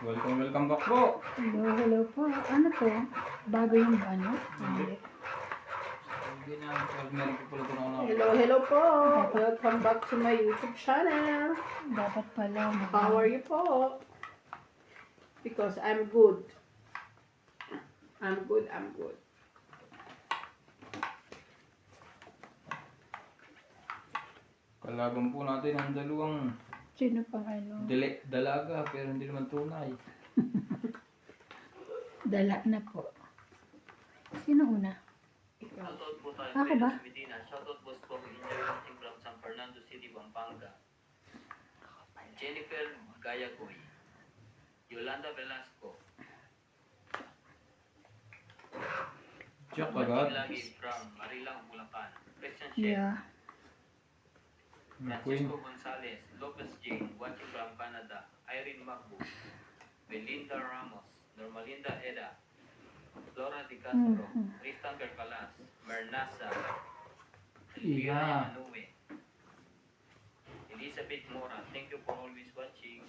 Welcome, welcome back po. Hello po. Ano to? Bago yung ano? Hindi. Hindi na, meron po pala ito na Hello po. Welcome back to my YouTube channel. Dapat pala. How are you po? Because I'm good. I'm good. Kalaban po natin ang dalawang Sino pang ano? dalaga pero hindi naman tunay. Dala na po. Sino una? Shoutout po tayo Ako kay ba? Luz Medina. Shoutout boss po. Enjoy watching from San Fernando City, Pampanga. Jennifer Gayagoy. Yolanda Velasco. Jack Watching agad. lagi from Marilang, Bulacan. Christian Chef. Yeah. McQueen. Francisco Gonzalez. Lopez Jane. Watching from Canada. Irene Macbu. Belinda Ramos. Normalinda Eda. Flora Di Castro. Tristan Carcalas. Mernasa. Iya. Anue. Elizabeth Mora. Thank you for always watching.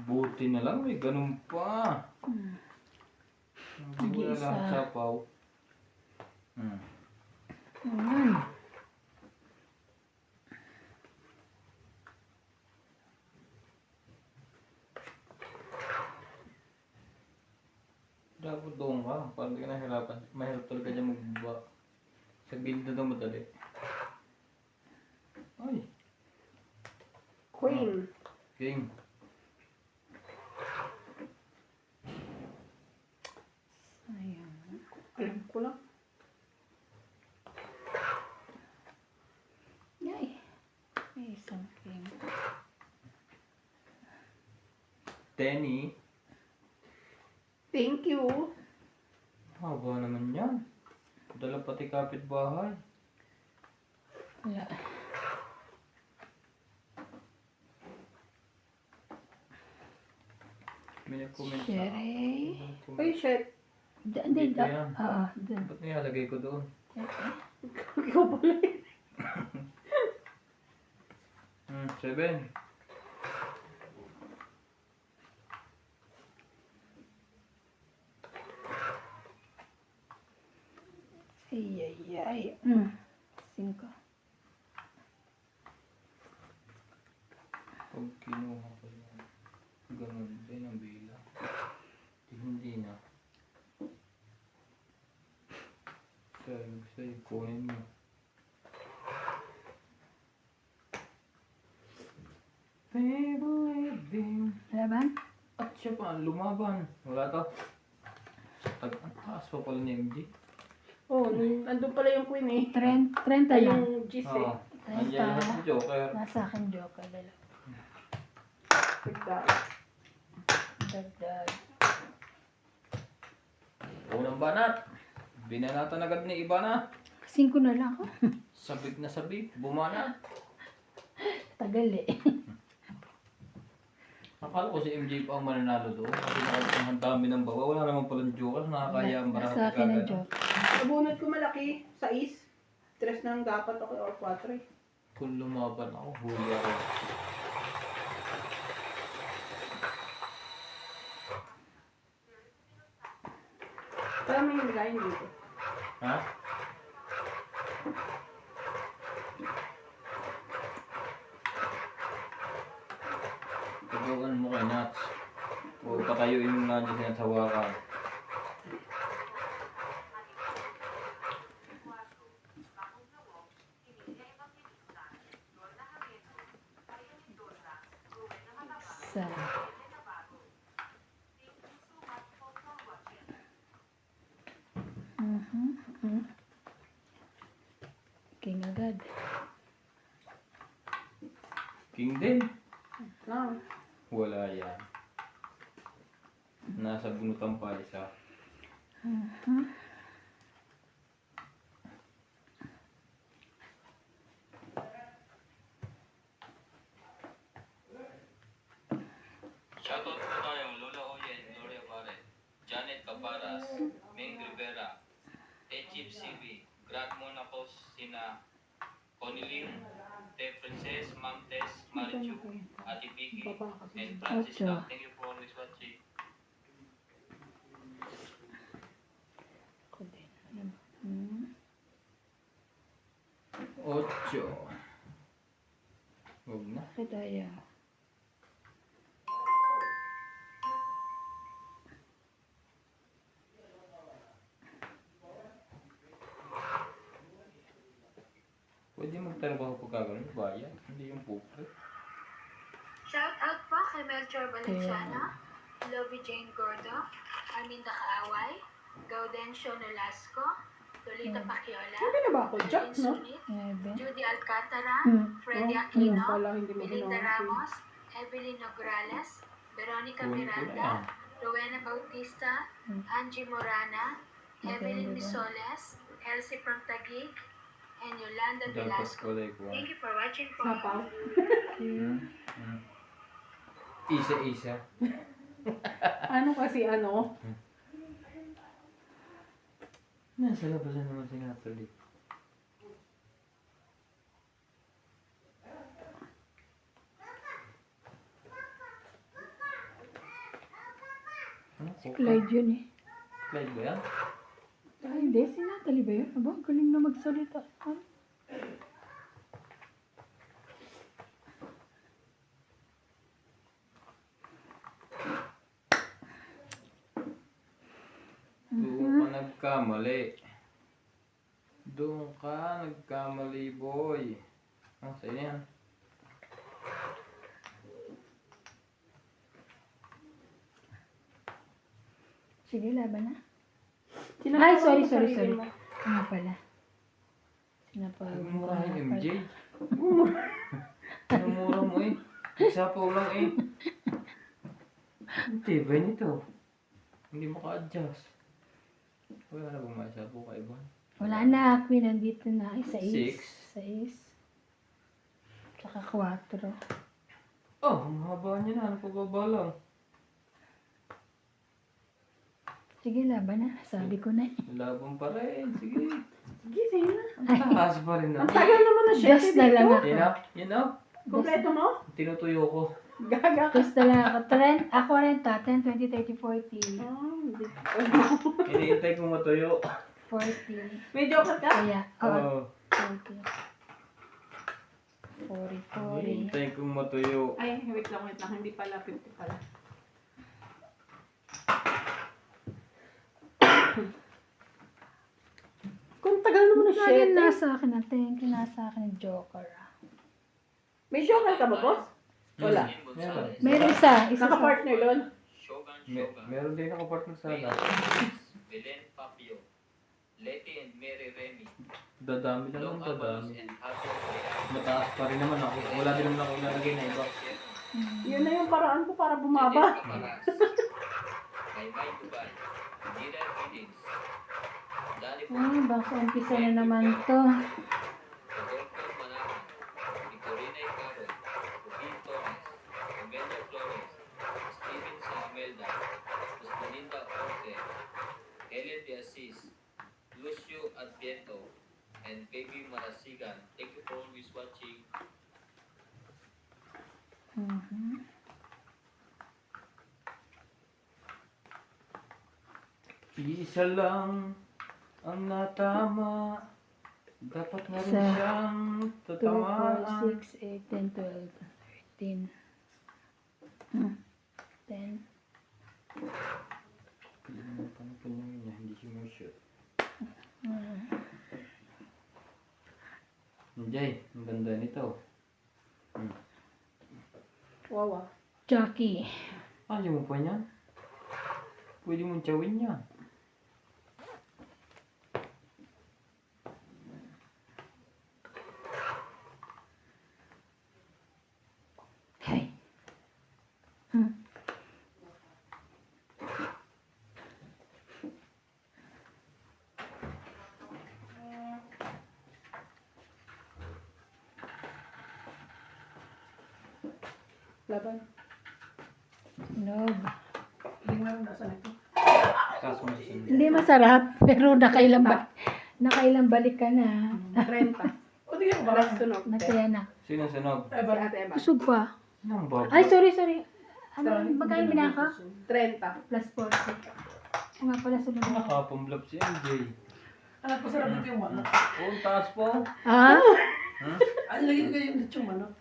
Buti na lang, may ganun pa. Hindi mo na Nag-iisa. lang sapaw. Ayan. Dapat doon ka, para hindi ka nahirapan. Mahirap talaga dyan magbaba. Sa build na daw madali. Ay, Queen. king. Ayan. Alam ko lang. Yay. May isang king. Tenny. Thank you. Haba naman yan. Dala pati kapitbahay. Wala. May nag-comment sa Sherry. Uy, shit. Hindi. Dito yan. Oo. Dun. Ba't nilalagay ko doon? Okay. Ikaw pala yun. 7. Ay. 5. Pag kinuha ko yan, ganun din ang bilang. Hindi na. Save, kunin mo. Favorite din. Laban? At siya pa, lumaban. Wala to. Ang taas pa pala ni MG. Oh, nandun pala yung Queen eh. 30 Ay, lang. yung G's eh. Oo. Nandiyan lahat si Joker. Nasa akin joker. Tignan. Dagdag. Unang banat. Binanatan agad ni iba na. 5 na lang ako. Sabik na sabik. Bumana. Tagal eh. Akala ko si MJ pa ang mananalo doon. Kasi nakakang dami ng bawa. Wala naman palang Joker. Nakakaya ang barahat Nasa akin ang kagad. joker. Nabunot ko malaki. 6. 3 nang dapat ako or 4 eh. Kung lumaban ako, huli ako. Pero may line dito. Ha? Tutukan mo kay Nats. Huwag patayuin mo na dyan sa hawakan. Isa. King agad. King din. No. Wala yan. Nasa bunutan pa isa. Shoutout po tayo. Lola Oyen, Gloria Barret. Janet Cabaras. Ming Rivera. Echip Sibi. Grad Monacos. Sina Conilin. Te Princess Ma'am Tess, Marichu, Ate Vicky, Baba kasi. and Francis Ocho. Lam. Thank you for always watching. Ako din. Ano ba? Hmm. 8. Huwag na. Bakit ayaw? Pwede magtrabaho pag gagawin. Bayan. Hindi yung pupre. Shout out po kay Melchor Valenciano, Lobby Jane Gordo, Arminda Kaaway, Gaudencio Nolasco, Lolita Paciola, Sabi na ba ako? Jack, Lynn no? Sunit, 9. Judy Alcantara, Hmm. Freddy Yun Aquino, pala, hindi mo Belinda ginawa. Ramos, Evelyn Nograles, Veronica Kunin ko na Miranda, yan. Rowena Bautista, Angie Morana, Evelyn Misoles, Elsie from Taguig, and Yolanda Dapat Velasco. kulay ko. Thank you for watching po. Sapaw. Isa-isa. Ano kasi ano? Nasa labasan naman si Natalie. Ano? Clyde yun eh. Clyde ba yan? Ah, hindi. Si Natalie ba yun? Aba, galing na magsalita. Ano? Doon ka nagkamali. Doon ka nagkamali, boy. Ah, sa'yo na yan. Sige, laban na. Sila Ay, pa sorry, ang sorry, sarili sorry. mo. Ano pala? Mura yung MJ. Ano mura mo eh? Sapaw lang eh. Hindi ba nito? Hindi maka-adjust. Wala na bang maisapaw ka iba? Wala na, Queen. Nandito na. Ay, 6. 6. Tsaka 4. Oh, ang haba niya na. Ano pa ba lang? Sige, laban na. Sabi ko na eh. Laban pa rin. Sige. Sige, sige na. Ang taas pa rin Ang na. tagal naman na siya. Just na lang ako. Yan na. Yan na. Kompleto mo? Tinutuyo ko. Gaga ka. Just na lang ako. Trend, ako rin ta. 10, 20, 30, 40. Hindi. Hinihintay ko matuyo. 40. May joker ka? Kaya, Oo. 40. 40, 40. Hinihintay ko matuyo. Ay, wait lang. Hindi pala. 50 pala. Kung tagal naman na siya. Lagi nasa akin na. Thank you. Nasa akin yung Joker. May joker ka ba, boss? Wala. Ian Gonzalez, Meron isa. Isa sa... Naka-partner doon. Shogun Me- Shogun, meron din nakapartner sa Rhea lahat. Flores, Belen Papio, Leti and Mary Remy, Dadami lang Long ng Avalos dadami. and Javier Real, Mataas pa rin naman ako. Wala din naman ako ilalagay na iba. Yun na yung paraan ko para bumaba. Camaras, Maymay Dubai, Nira Giddins, Danny Ah, baka umpisa na naman to. Rodolfo Manahan, Victorina Icaro, Rubin Torres, Emelia Flores, Steven Salamelda, Osmaninda Orte, Helen de Assis, Lucio Adviento, and Baby Marasigan. Thank you for always watching. Isa lang ang natama. Dapat na rin Isa, siyang 2, 4, tatamaan. 6, 8, 10, 12, 13. 10. Paano po niya hindi sumushoot. Jay, ang ganda nito. Wawa. Jackie. Ayaw mo pa niyan? Pwede mong tsawin yan. Hey. Laban. Nog. Hindi mo nasa nito. Kaso mo sa Hindi masarap, pero nakailang balik ka na. 30. O di Bigyan ko ba? Alas sunog. Nasaya na. Sino sunog? Si Ate Eva. Busog pa. Anong bago? Ay, sorry. Ano, magkano binaka? 30. Plus 40. O nga pala sunod na. Nakapumblap si MJ. Anak ko sarap dito yung manok. Oh, ang taas po. Ah? Hmm? Ano lagyan ko yung lechong manok?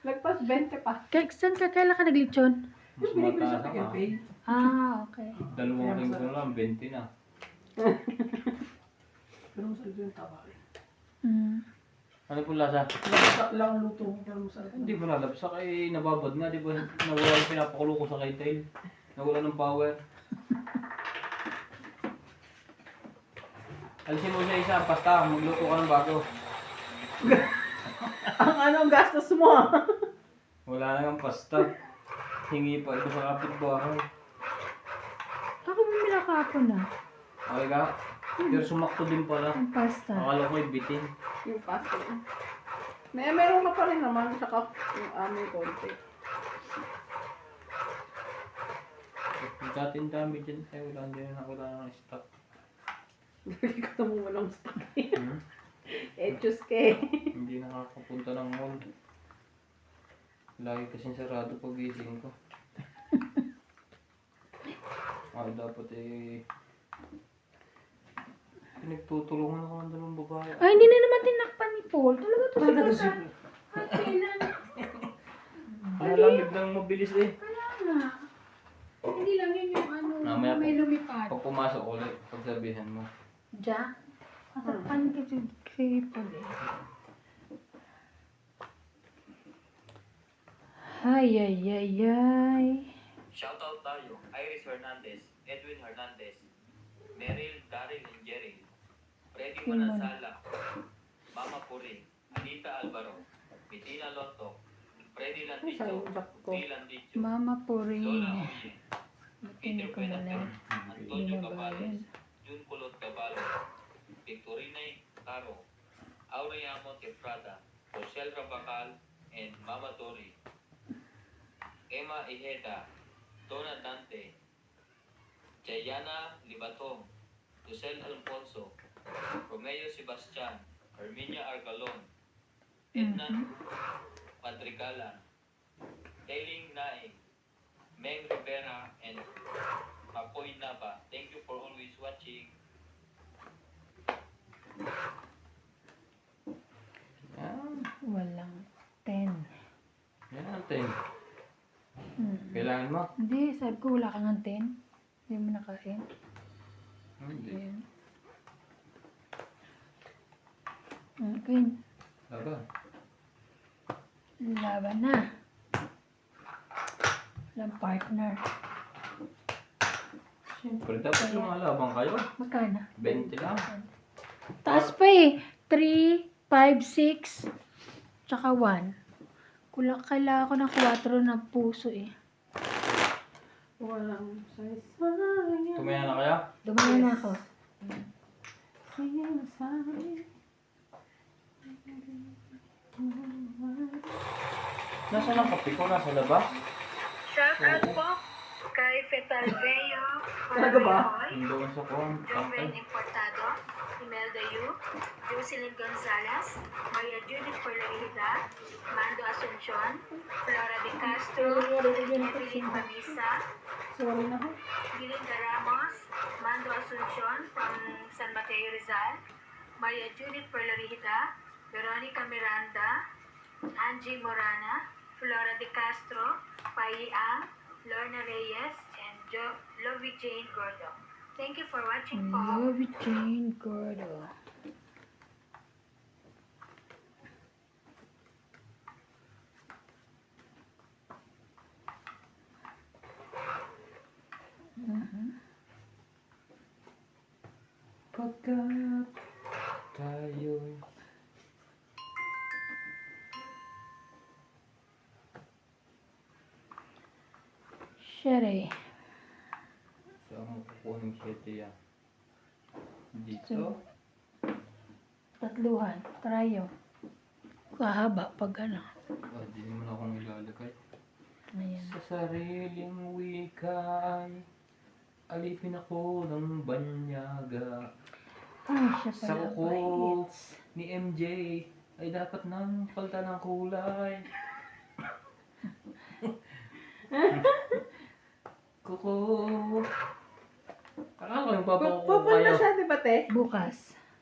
Lagpas 20 pa. Saan ka? Kailan ka naglitsyon? Mas Yung binibili mataas sa ang Pay. Okay. Dalawang linggo na lang, 20 na. Pero masarap yung taba eh. Ano po lasa? Lagsak lang ang luto mo, pero masarap. Hindi ba nalabsak ay nababad nga, di ba? Nawala yung pinapakulo ko sa kaytail. Nawala ng power. Alisin mo siya isa, basta magluto ka ng bago. Ang anong gastos mo? Wala na ng pasta. Hingi pa ito sa kapitbahay. Ako bumila kahapon na. Okay ka? Pero sumakto din pala. Ang pasta. Akala ko bitin. Yung pasta. Meron ka pa rin naman. Saka yung aming konti. Dating dami dyan. Ay, wala na ng stock. Nakikita mo walang stock. Hmm? Etchos ke. Hindi nakakapunta ng mall. Lagi kasing sarado pag gising ko. Ay, dapat pinagtutulungan ako ng dalawang babae. Ay, hindi na naman tinakpan ni Paul. Talaga to si Talaga to Tata. si- Ay, kailan? Kaya lang biglang mabilis eh. Kaya nga. Hindi lang yun yung ano, Mamaya may po. lumipad. Pag pumasok ulit, pagsabihan mo. Diyan? Nasakpan ko si Paul eh. Ay. Shoutout tayo, Iris Hernandez, Edwin Hernandez, Meryl, Daryl, and Jerry, Freddy Simon. Manasala, Mama Puring, Anita Alvaro, Bettina Lotto, Freddy Landicho, Sayang ko. T. Landicho, Mama Lola Purin. Oye, Hindi Peter ko na Penater, Antonio binabayan. Cabales, Jun Kulot Cabalo, Victorina Caro, Aureamo Tefrada, Rosel Rabacal, and Mama Tori, Emma Ijeda, Donna Dante, Jayana Libatong, Lucel Alfonso, Romeo Sebastian, Herminia Argalon, Edna Padrigalan, Tailing Naing, Meng Rivera, and Apoy Nava. Thank you for always watching. Yan. Walang 10. Yan ang 10. Hmm. Kailangan mo? Hindi, sabi ko wala kang 10. Hindi mo nakain. Hindi. Ayan. Okay. Laban. Laban na. Walang partner. Siyempre, dapat lumalaban kayo. Magkano? 20 lang. Taas pa eh. 3, 5, 6, tsaka 1. Kailangan ko ng 4 na puso eh. Walang saysay. Tumaya na kaya? Dumaya na ako. Nasaan ang kape ko? Nasa labas? Shout out po kay Fetal Veo, Talaga ba? Doon sa kuwan. Joven Kape. Importado, Imelda Yu, Jocelyn Gonzalez, Maria Judith Porlarida, Mando Asuncion, Flora de Castro, Evelyn Pamisa, Sorry na ho. Gilinda Ramos, Mando Asuncion from San Mateo Rizal, Maria Judith Porlarida, Veronica Miranda, Angie Morana, Flora de Castro, Pai Ang, Lorna Reyes, and Lovey Jane Gordo. Thank you for watching po. Love Jane Gordo. Pagkat tayo'y Sherry. saan mo kukuha ng 7 yan? Dito? Tatluhan. Trayo. Kahaba pag ano. Di naman akong ilalagay. Ayan. Sa sariling wika ay alipin ako ng banyaga. Ay, siya Sa pala. kuko ni MJ ay dapat nang palta ng kulay. Kuko. Akala ko yung papakuko Pupunta kayo. siya, di ba, te? Bukas.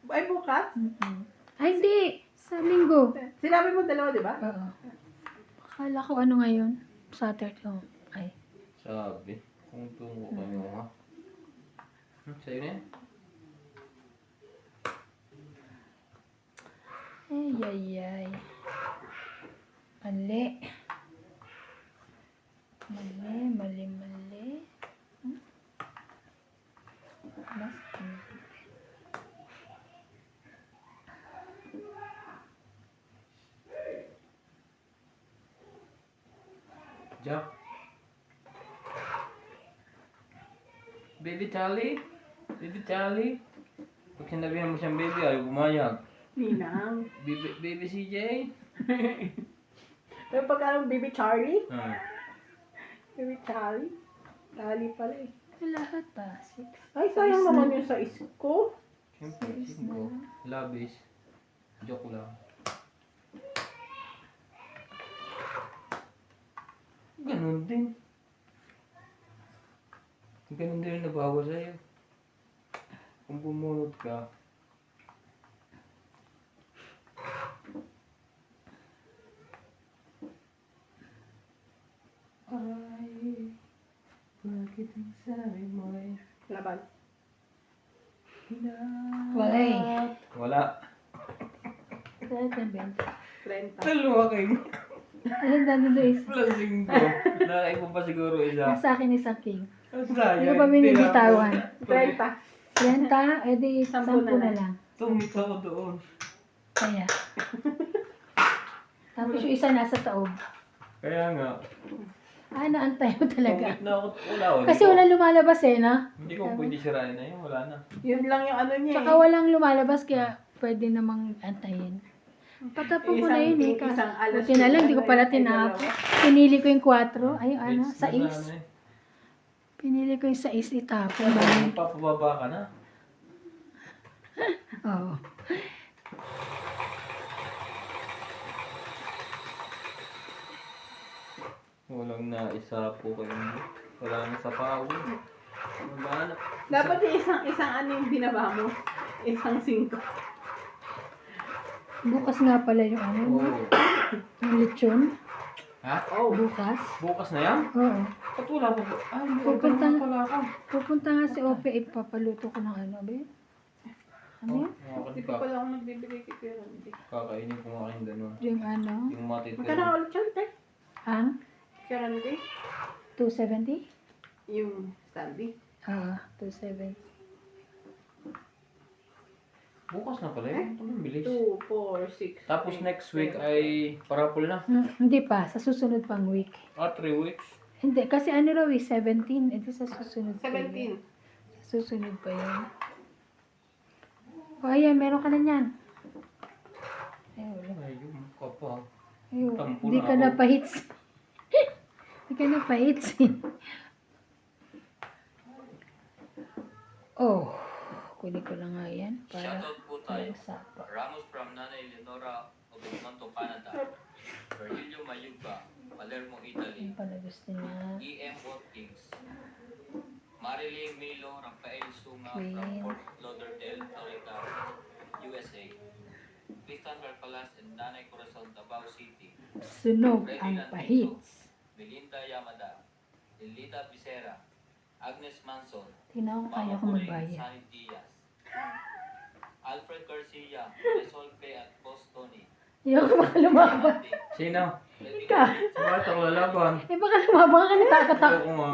Ay, bukas? Ay, hindi. Sa linggo. Sinabi mo dalawa, di ba? Oo. Akala ko ano ngayon? Saturday. Oh. Ay. Sabi, kung tungo kayo nga. Sa'yo na yan? Ay. Mali. Mali. Mas, Jack. Baby Charlie? Pag sinabihan mo siyang baby, ayaw pumayag. Ninang. Baby CJ? Pero pagka Baby Charlie? Ah. Baby Charlie? Charlie pala eh. lahat ah. 6. Ay, sayang naman yung sa isko. Siyempre, singko. Labis. Joke lang. Ganun din. Ganun din yung nabawa sa'yo. Kung bumunod ka. Ay, bakit ang sabi mo ay Laban. Wala eh. wala. Kahit ang benta. 30. Dalawa kayo. Ayun, dano Luis. Plus 5. Nakaipon pa siguro isa. Nasa akin isang king. Sayang. Hindi ko pa binibitawan. 30. Yan ka, edi 10 Sampu na na lang. lang. Tumita ko doon. Kaya. Tapos yung isa nasa taob. Kaya nga. Ah, naantay mo talaga. Tumit na ako. Wala. Kasi walang lumalabas eh, na? Hindi ko pwede sirain na yun. Wala na. Yun lang yung ano niya Tsaka walang lumalabas, kaya pwede namang antayin. Patapon ko na yun eh. Isang alas Buti na lang, di ko yung pala ay, tinapo. dalawa. Pinili ko yung 4. Ay, ano, It's sa na is. ano eh. Pinili ko yung 6 itapon. Papababa ka na. Oo. Walang naisa po kayo. Wala na sa pawid. Wala na. Dapat yung isang ano yung binaba mo. Isang 5. Bukas nga pala yung ano, no? Oo. Yung lechon. Ha? Oh. Bukas. Bukas na yan? Oo. Ba't wala po? Ay, may Pupunta order na. na pala ako. Pupunta nga si Ope, ipapaluto ko ng ano, ba? Ano yun? Hindi pa pala ako nagbibigay kay Kuya Randy. Kakainin ko nga kayong ganun. Yung ano? Yung matitira. Magkano ka ulit siya, te? Ang Kuya Randy? 270? Yung Stanley. 270. Bukas na pala yun. Ito ang bilis. 2, 4, 6. Tapos next week ay parapol na. Hindi pa, sa susunod pang week. 3 weeks. Hindi, kasi ano raw eh, 17. Ito sa susunod pa yun. 17. Sa susunod pa yun. O ayan, meron ka na niyan. Ay, wala. Ay, yung mukha pa. Ay, Tampo hindi na ka ako. na pahits. Hindi ka na pahits. Oh, kunin ko lang nga yan para Shoutout po tayo. sapa. Ramos from Nanay Leonora of Edmonton, Canada. Virgilio Mayuga, Palermo, Italy. Yung pala gusto niya. E.M. Watkins. Marilyn Milo Rafael Sunga from Queen. Fort Lauderdale, Florida, USA. Tristan Carcalas and Nanay Corazon, Davao City. Sunog Freddy ang Lantiso, pahits. Melinda Yamada, Elita Becerra, Agnes Manson, Tingnan ko kaya ko magbayad. Sunny Diaz, Alfred Garcia, Resolve at Bostoni. Yung baka lumaban. Sino? Ka. Si Bata ko lalaban. Eh baka lumaban ka natakatak. Ako nga.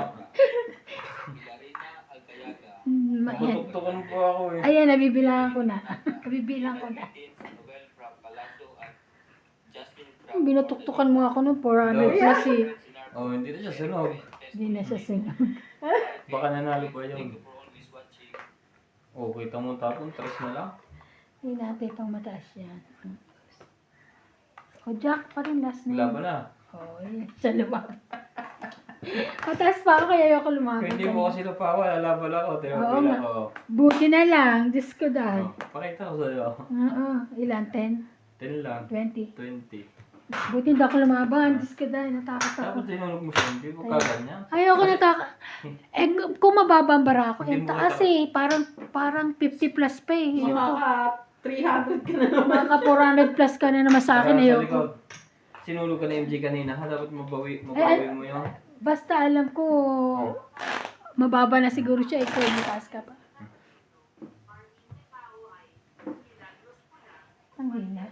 Larina Alcayaga, Ayan. Matutuktukan po ako eh. Ayan, nabibilangan ko na. Nabibilang ko na. Noel from Palacio at Justin from Binutuktukan mo ako ng 400 plus eh. Oh, hindi na siya sunog. Hindi na siya sinag. Baka nanalo pa Thank yun. you for always watching. Oh, kita mo tapon, 3 na lang. Hindi natin pang mataas yan. O Jack pa rin last Wala name. pa na. Oo, yun. Siya lumaban. Mataas pa ako kaya ayoko lumaban. Kung hindi mo kasi lupawa, lalaban ako. Oo Tinapila nga. ko. Buti na lang. Diyos ko dahil. Oh, pakita ko sa'yo. Oo. Ilan? 10? 10 lang. 20. 20. Buti hindi ako lumaban. Diyos ka dahil, natakot ako. Tapos tinulog mo siya, hindi mo kaganyan. Ayoko natakot. Eh, kung mababambara ako, Hindi yung mo taas eh. Parang 50 plus pa eh. Yung Makaka 300 ka na naman. Maka 400 plus ka na naman sa akin. Sa Ayoko. likod. Sinulog ka na MJ kanina, ha? Dapat mabawi mo yun. Basta alam ko, mababa na siguro siya. Ikaw, mataas ka pa. Ang hina.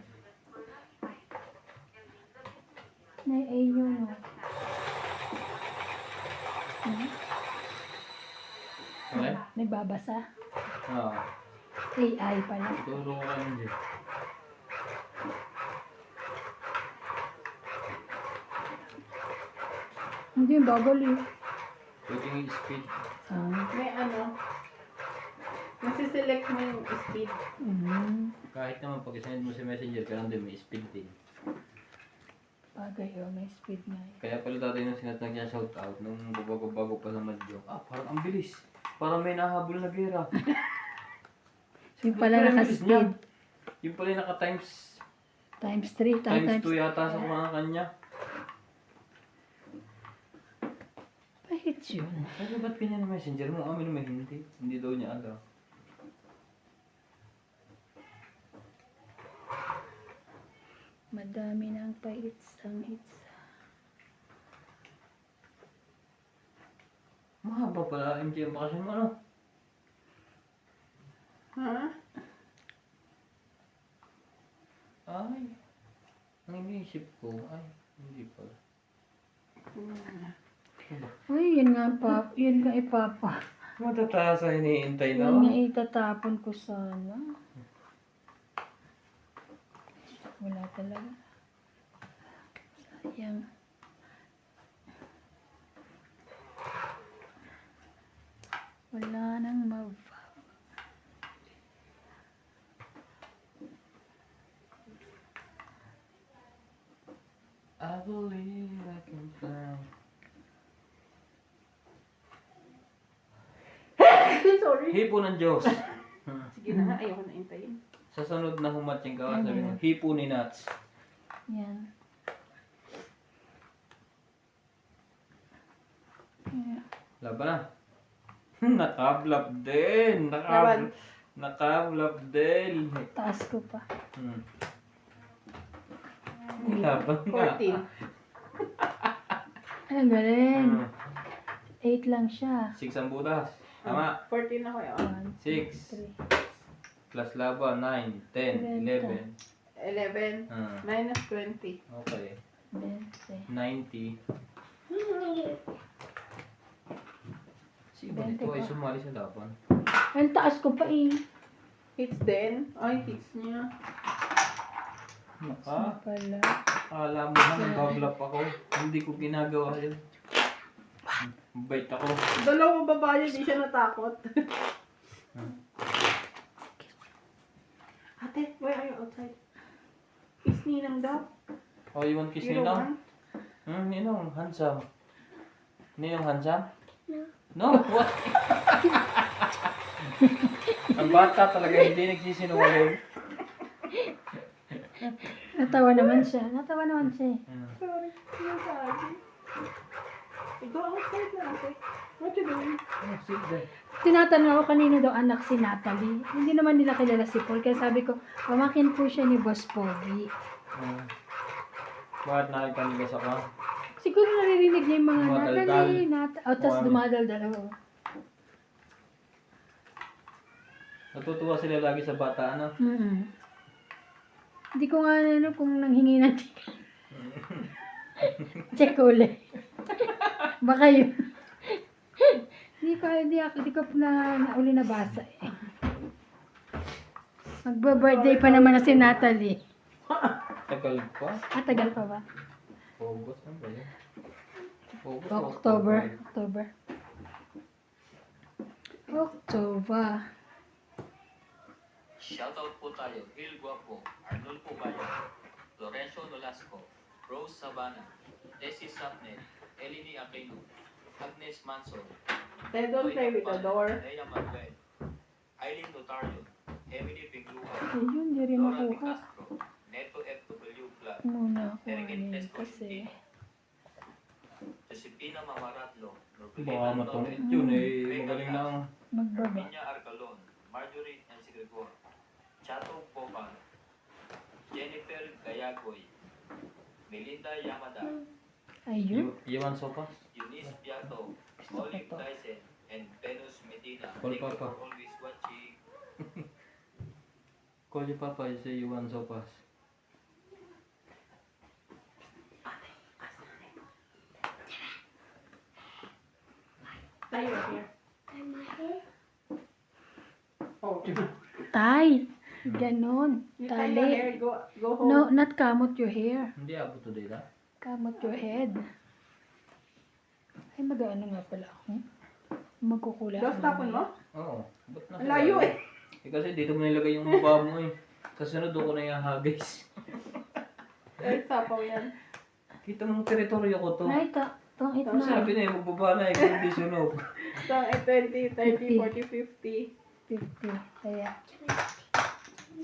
Na yun. Okay? Nagbabasa. Oo. AI pala. Turo ka MJ. Hindi, bagal eh. Pwede yung speed. May nasiselect mo yung speed. Kahit naman pag isend mo sa messenger, kailangan din may speed din. Bagay oh, may speed nga eh. Kaya pala dati nung sinatag niya shoutout, nung bago-bago pa sa Madyo, parang ang bilis. Parang may nahabol na gera. Yung pala naka-speed. Yung pala yung naka-times Times 3, times 2 yata sa mga kanya. Pahit yun. Pero ba't ganyan ang messenger mo? Amin naman hindi. Hindi daw niya alam. Madami na ang pa-hits ang hits. Mahaba pala MJ ang bakasyon mo, ano? Ha? Ay. Ang iniisip ko, ay, hindi pala. Uy, yun nga pa, yun nga ipapa. Matataas ang iniintay na. Yun nga itatapon ko sana. Wala talaga. Sayang. Wala nang I believe I can fly. Sorry. Hipo ng Diyos. Sige na nga, ayoko na intayin. Sa sunod na humatching ka, sabi mo, hipo ni Nats. Yan. Yeah. Laban na. Nakablap din. Laban. Nakablap din. Taas ko pa. Laban nga. 14. Ay, ang galing. 8 lang siya. 6 ang butas. Tama. 14 ako yun. 6 3. plus laban, 9, 10, 11. 11 minus 20. Okay. 20. 90. Sino ba nito ay sumali sa laban? Ang taas ko pa eh. Hits din. Ay, hits niya. Naka. Pala. Alam mo na, nagbablap ako. Hindi ko ginagawa yun. Bait ako. Dalawang babae, di siya natakot. Ate, why are you outside? Kiss Ninang daw. Oh, you want kiss You don't Ninong? want? Ninong, handsome. Ninong, handsome? No, what? Ang bata talaga hindi nagsisinungaling. Natawa naman siya. Eh. Sorry, sinasabi. Go outside na ate. What you doing? Oh, sit there. Tinatanong ako kanino daw anak si Natalie. Hindi naman nila kilala si Paul. Kaya sabi ko, pamakin po siya ni Boss Pogi. Bakit nakikita sa ka? Siguro naririnig niya yung mga Dumadaldal. Natalie. O, tapos dumadaldal. Oo. Natutuwa sila lagi sa bata, ano? Hindi ko nga ano kung nanghingi ng check ulit. Baka yun. Hindi ko na uli nabasa eh. Magba-birthday pa naman na si Natalie. Tagal pa? Tagal pa ba? August, ano ba yun? August, October. Shoutout po tayo, Gil Guapo, Arnulfo Bayan, Lorenzo Nolasco, Rose Sabana, Tessie Sapnet, Eleni Aquino, Agnes Manson, They don't play with the door. Nea Manuel, Eileen Notario, Emily Pingluha, Ayun, di rin Laura Di makuha. Castro, Neto Club. Muna ako Hurricane ngayon Esco kasi Josepina Mamaratlo, Baka matungit yun eh. Magaling na ang... magbaba. Herminia Arcalon, Marjorie and Sigregor, Chato Boban, Jennifer Gayagoy, Melinda Yamada, Ayun. Iwan sopas. Eunice Piato, Gusto ko Olive to. Dyson, and Venus Medina. Call Thank you Papa. for always watching. Call your papa, you say you want sopas. Tayo here. Oh, Tay. Ganon. you tie your hair, Tali. go home. No, not kamot your hair. Hindi abo today na. Kamot your head. Ay, mag-ano nga pala ako. Magkukula Dos tapon mo? Oo. Ba't nasa Ang layo ilalim? Kasi dito mo nilagay yung mukha mo eh. Sa sunod doon ko na ihahagis. Ay, sapaw yan. Kita mo yung teritoryo ko to. Ay, tong it na. Sabi na eh, magbaba na eh, kung hindi sunog. So, 20, 30, 40, 50. 50. Kaya,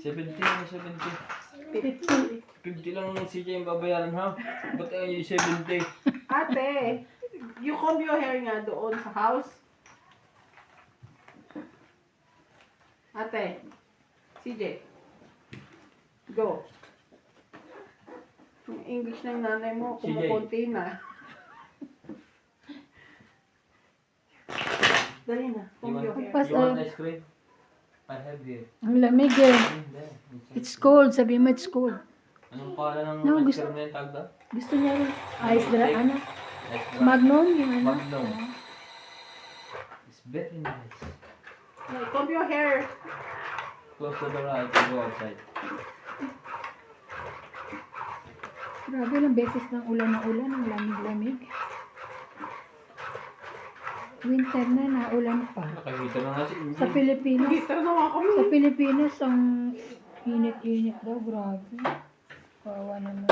70. 50. 50 lang si CJ yung babayaran ha. Ba't yung 70? Ate, you comb your hair nga doon sa house. Ate, CJ, go. Yung English ng nanay mo, CJ. kumukunti na. Dali na, comb your hair. Pas- You want ice cream? I have here. ang lamig eh. Hindi. It's cold. Sabi mo it's cold. Anong pangalan ng No, ice gusto- cream na yung tagda? Gusto niya rin. Ice dra, ano? Ice cream. Magnum, yung ano? Magnum. It's very nice. Hey, comb your hair. Close the door and go outside. Grabe, ilang beses ng ulan na ulan. Ang lamig-lamig. Winter na, naulan pa. Nakakita na nga si Indy. Sa Pilipinas, Heater na nga kami. sa Pilipinas, ang init-init daw. Grabe. Kawawa naman.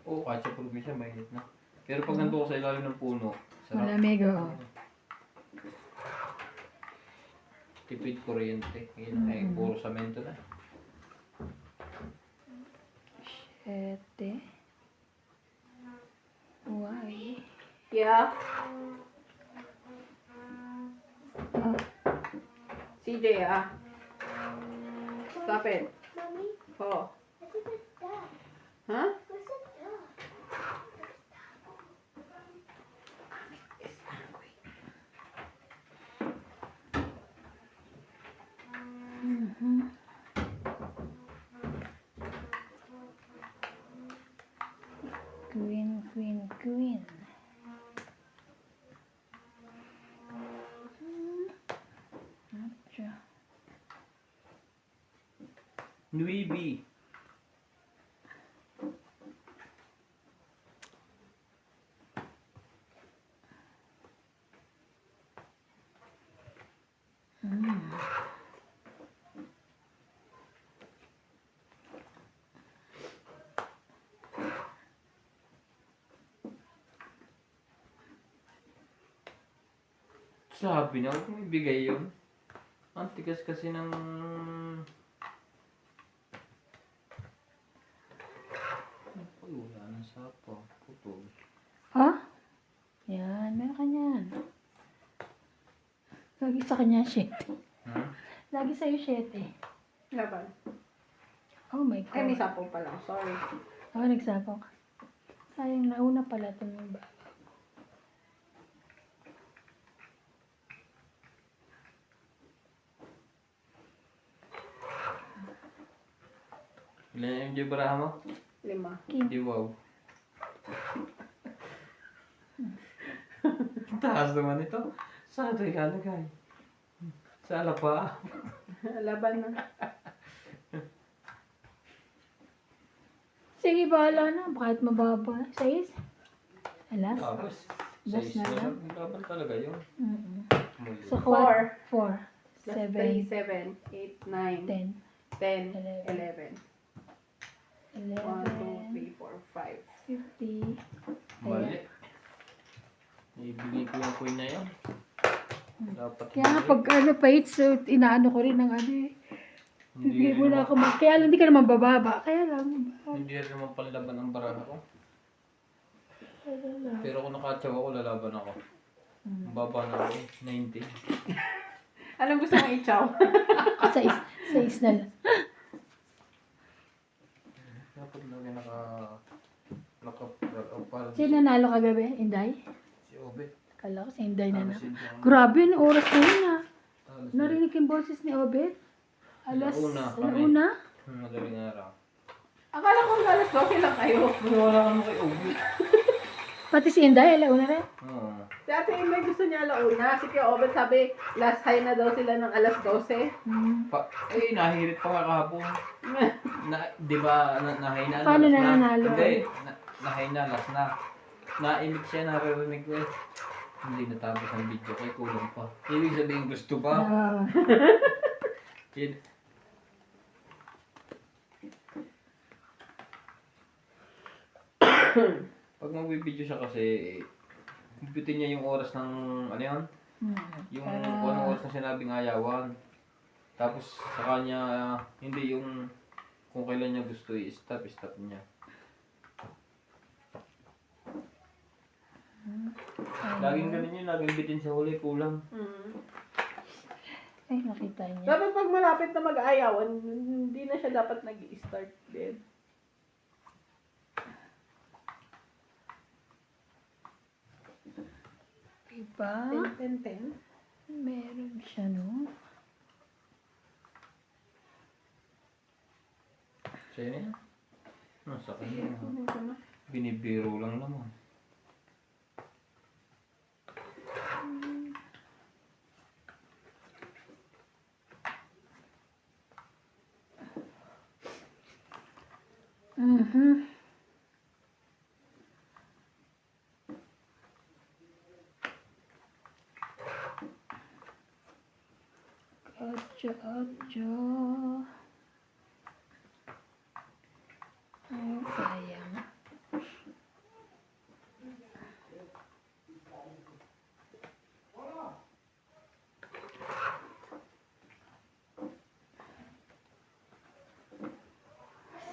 Oo, kahit sa probinsya, mainit na. Pero pag nandun ko sa ilalim ng puno, sarap. Malamig, oh. Tipid kuryente. Ngayon ay puro samento na. 7. Why? Yeah. Oh, CJ, Stop it. Oh. Huh? mhm. Queen, queen, queen. Acha. Nuibi. Sabi na, huwag mo ibigay yun. Ang tigas kasi ng... Ay, wala nang sapa. Putol. Ha? Yan, meron ka niyan. Lagi sa kanya 7. Ha? Lagi sa'yo 7. Laban. Oh my Ay, may God. sapaw pala. Sorry. Oh, nagsapaw ka. Sayang, nauna pala itong ba. Ilan yung MJ baraha mo? 5. Di wow. Taas naman ito. Saan ito ikalagay? Sa alapa. Laban na. Sige, bahala na. Bakit mababa? 6? Alas? Tapos, Dos size na na lang. lang. Laban talaga yun. Mm-mm. Muli. So, 4. 4. Plus 7. 3, 7, 8, 9, 10. 10, 11. 11. 1, 2, 3, 4, 5. 50. Mali. Ibigay ko yung coin na yun. Dapat Kaya nga hindi. pag ano pa so inaano ko rin ng ano eh. Hindi mo na ako kaya lang hindi ka naman bababa. Kaya lang. Hindi rin naman panlaban ang baraha ko. Pero kung nakatsawa ko, lalaban ako. Ang baba na ako, 90. Anong gusto mong i-chow? Sa is na lang. Dapat lagi naka parang Sino nanalo kagabi? Inday? si Obet. Kala ko si Inday na na. Halos yun yung- Grabe, ang oras na yun ah. halos yun. Narinig yung boses ni Obet? Alauna kami. Alauna? Madaling araw. Akala ko alas 12 lang kayo. Wala ka mo kay Obet. Pati si Inday, alauna rin. Oo. Si Ate Imay gusto niya alauna. Si Kuya Obet sabi, last high na daw sila ng alas 12. Nahirit pa nga kahapon. Di ba, nahinalas Paano na? nananalo? Hindi, nahinalas na. Naimik siya, naririnig ko eh. Hindi natapos ang video kay kulang pa. Ibig sabihin gusto pa. Ah, Yun. Pag magbibideo siya kasi, kumpitin niya yung oras ng, ano yun? Yung kung anong oras na sinabing ayawan. Tapos sa kanya, hindi yung kung kailan niya gusto i-stop niya. Laging ganun yun, laging bitin sa huli, kulang. ay, nakita niya. Dapat pag malapit na mag-aayawan, hindi na siya dapat nag-i-start din. Diba? 10. Meron siya, no? Sa'yo na yan. Nasa kanya. Binibiro lang naman. Mhm. Ocho. Ay, sayang.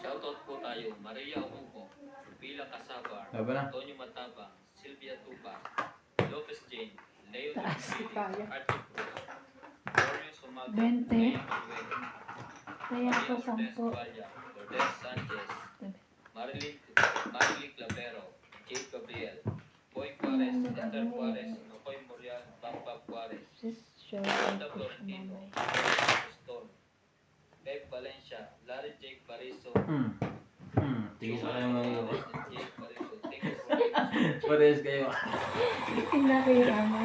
Shoutout po tayo, Maria Umuco, Pila Casabar, Laban na. Antonio Matabang, Sylvia Tuba, Lopez Jane, Leo Taas. Archie Cruz, Gloria Sumaga, 20. Lea Manuel, Kaya ako Lourdes 10. Valla, Lourdes Sanchez, Marilyn Clavero, Jade Gabriel, Boy Juarez, Esther Juarez, Nocoy Morial, Bamba Juarez, Wanda Florentino, Stone, Pep Valencia, Larry Jake Bariso, Tingin sa kayo mga Jake Bariso, thank you for Parehas kayo. Tingnan ko yung ama.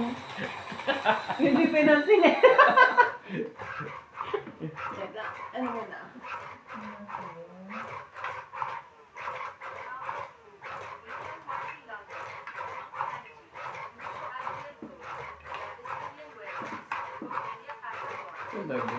Hindi pinansin eh. Teka, ano mo na? Talaga?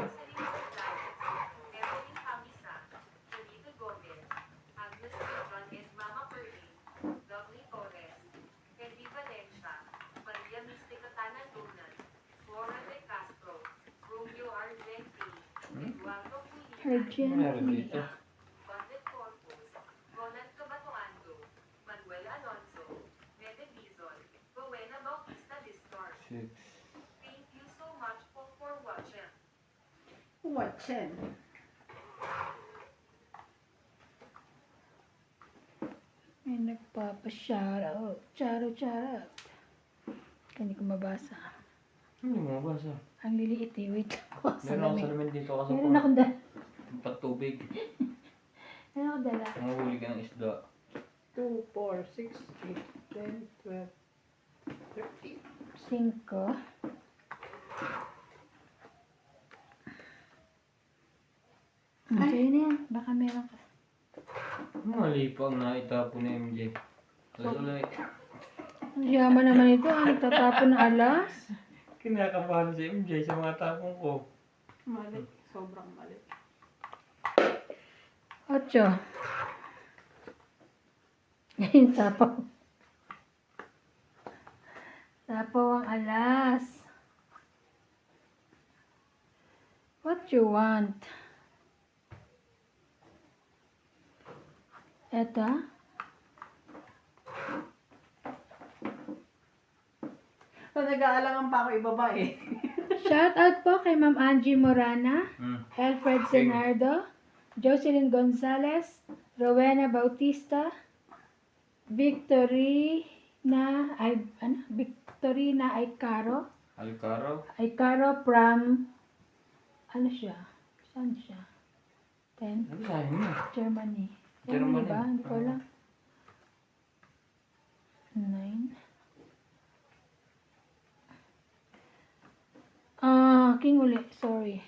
Virgin. Meron dito. Ronald Cabatuando, Manuel Alonso, Nete Dizon, Rowena Bautista Distor. 6. Thank you so much for watching. Watchen. May nagpapa-shoutout. Shoutout. Hindi ko mabasa. Hindi mo mabasa. Ang liliit eh. Wait lang ako. Meron ako salamin dito kasi Meron akong dala. patubig. Meron akong dala. Panguhuli ka ng isda. 2, 4, 6, 8, 10, 12, 13. 5. Sa'yo na yan. Baka meron ka. Mali pa ang naitapon ni MJ. Tapos ulit. Ang yaman naman ito. Ang nagtatapon ng alas. Kinakabahan si MJ sa mga tapong ko. Mali. Sobrang mali. 8. Ngayon, sapaw. Sapaw ang alas. What you want? Eto. So, nag-aalangan pa ako ibaba eh. Shout out po kay Ma'am Angie Morana, Hmm. Alfred Senardo, Jocelyn Gonzalez, Rowena Bautista, Victorina Aicaro. Alcaro. Aicaro from, ano siya? Saan siya? Ano sahin mo? Germany. Germany. Ba? Hindi ko alam. 9. King uli. Sorry.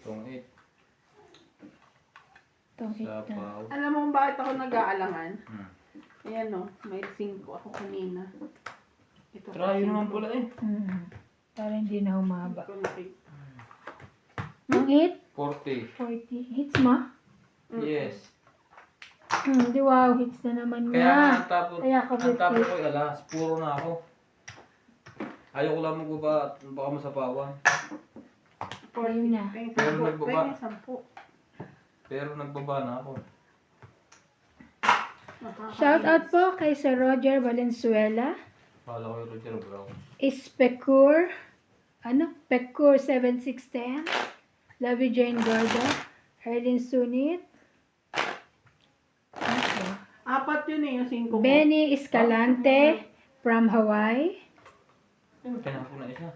Tong 8. Itong 8 na. Sapaw. Alam mo kung bakit ako nag-aalangan? Hmm. Ayan o, may 5 ako kanina. Ito Try yun naman pala eh. Para hindi na humaba. Konti. Ang 8, 40. 40. Hits mo? Yes. Di wow, hits na naman Kaya nga. ang tapo Kaya ako ko ay alas. Puro na ako. Ayaw ko lang magbaba at baka masapawan. Ayun na. Pero nagbaba. Pwede 10. Pero nagbaba na ako. Shout out po kay Sir Roger Valenzuela. Kala ko yung Roger Brown. Ispecur. Pecur 7610. Love you, Jane Gordo. Erlyn Sunit. Okay. 4 yun eh, yung 5 ko. Benny Escalante from Hawaii. Kaya ko na isa.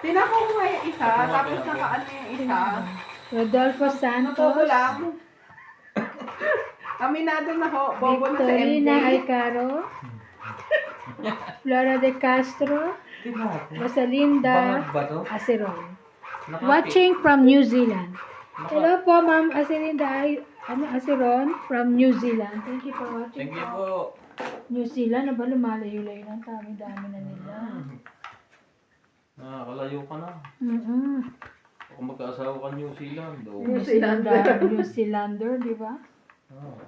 Tinako ko nga yung isa, Tinako tapos ko. nakaano yung isa. Rodolfo Natubo Santos. lang. Aminado na ho, bobo na sa MJ. Victorina Alcaro. Flora de Castro. Diba? Rosalinda Bangag ba to? Aceron. Nakati. Watching from New Zealand. Hello po, Ma'am Acelinda Aceron from New Zealand. Thank you for watching. Thank you po. New Zealand, ba lumalayo-layo na. Dami-dami na nila. Nakakalayo ka na. Kung magkaasawa ka New Zealand. Oh. New Zealander. New Zealander, di ba? Oh.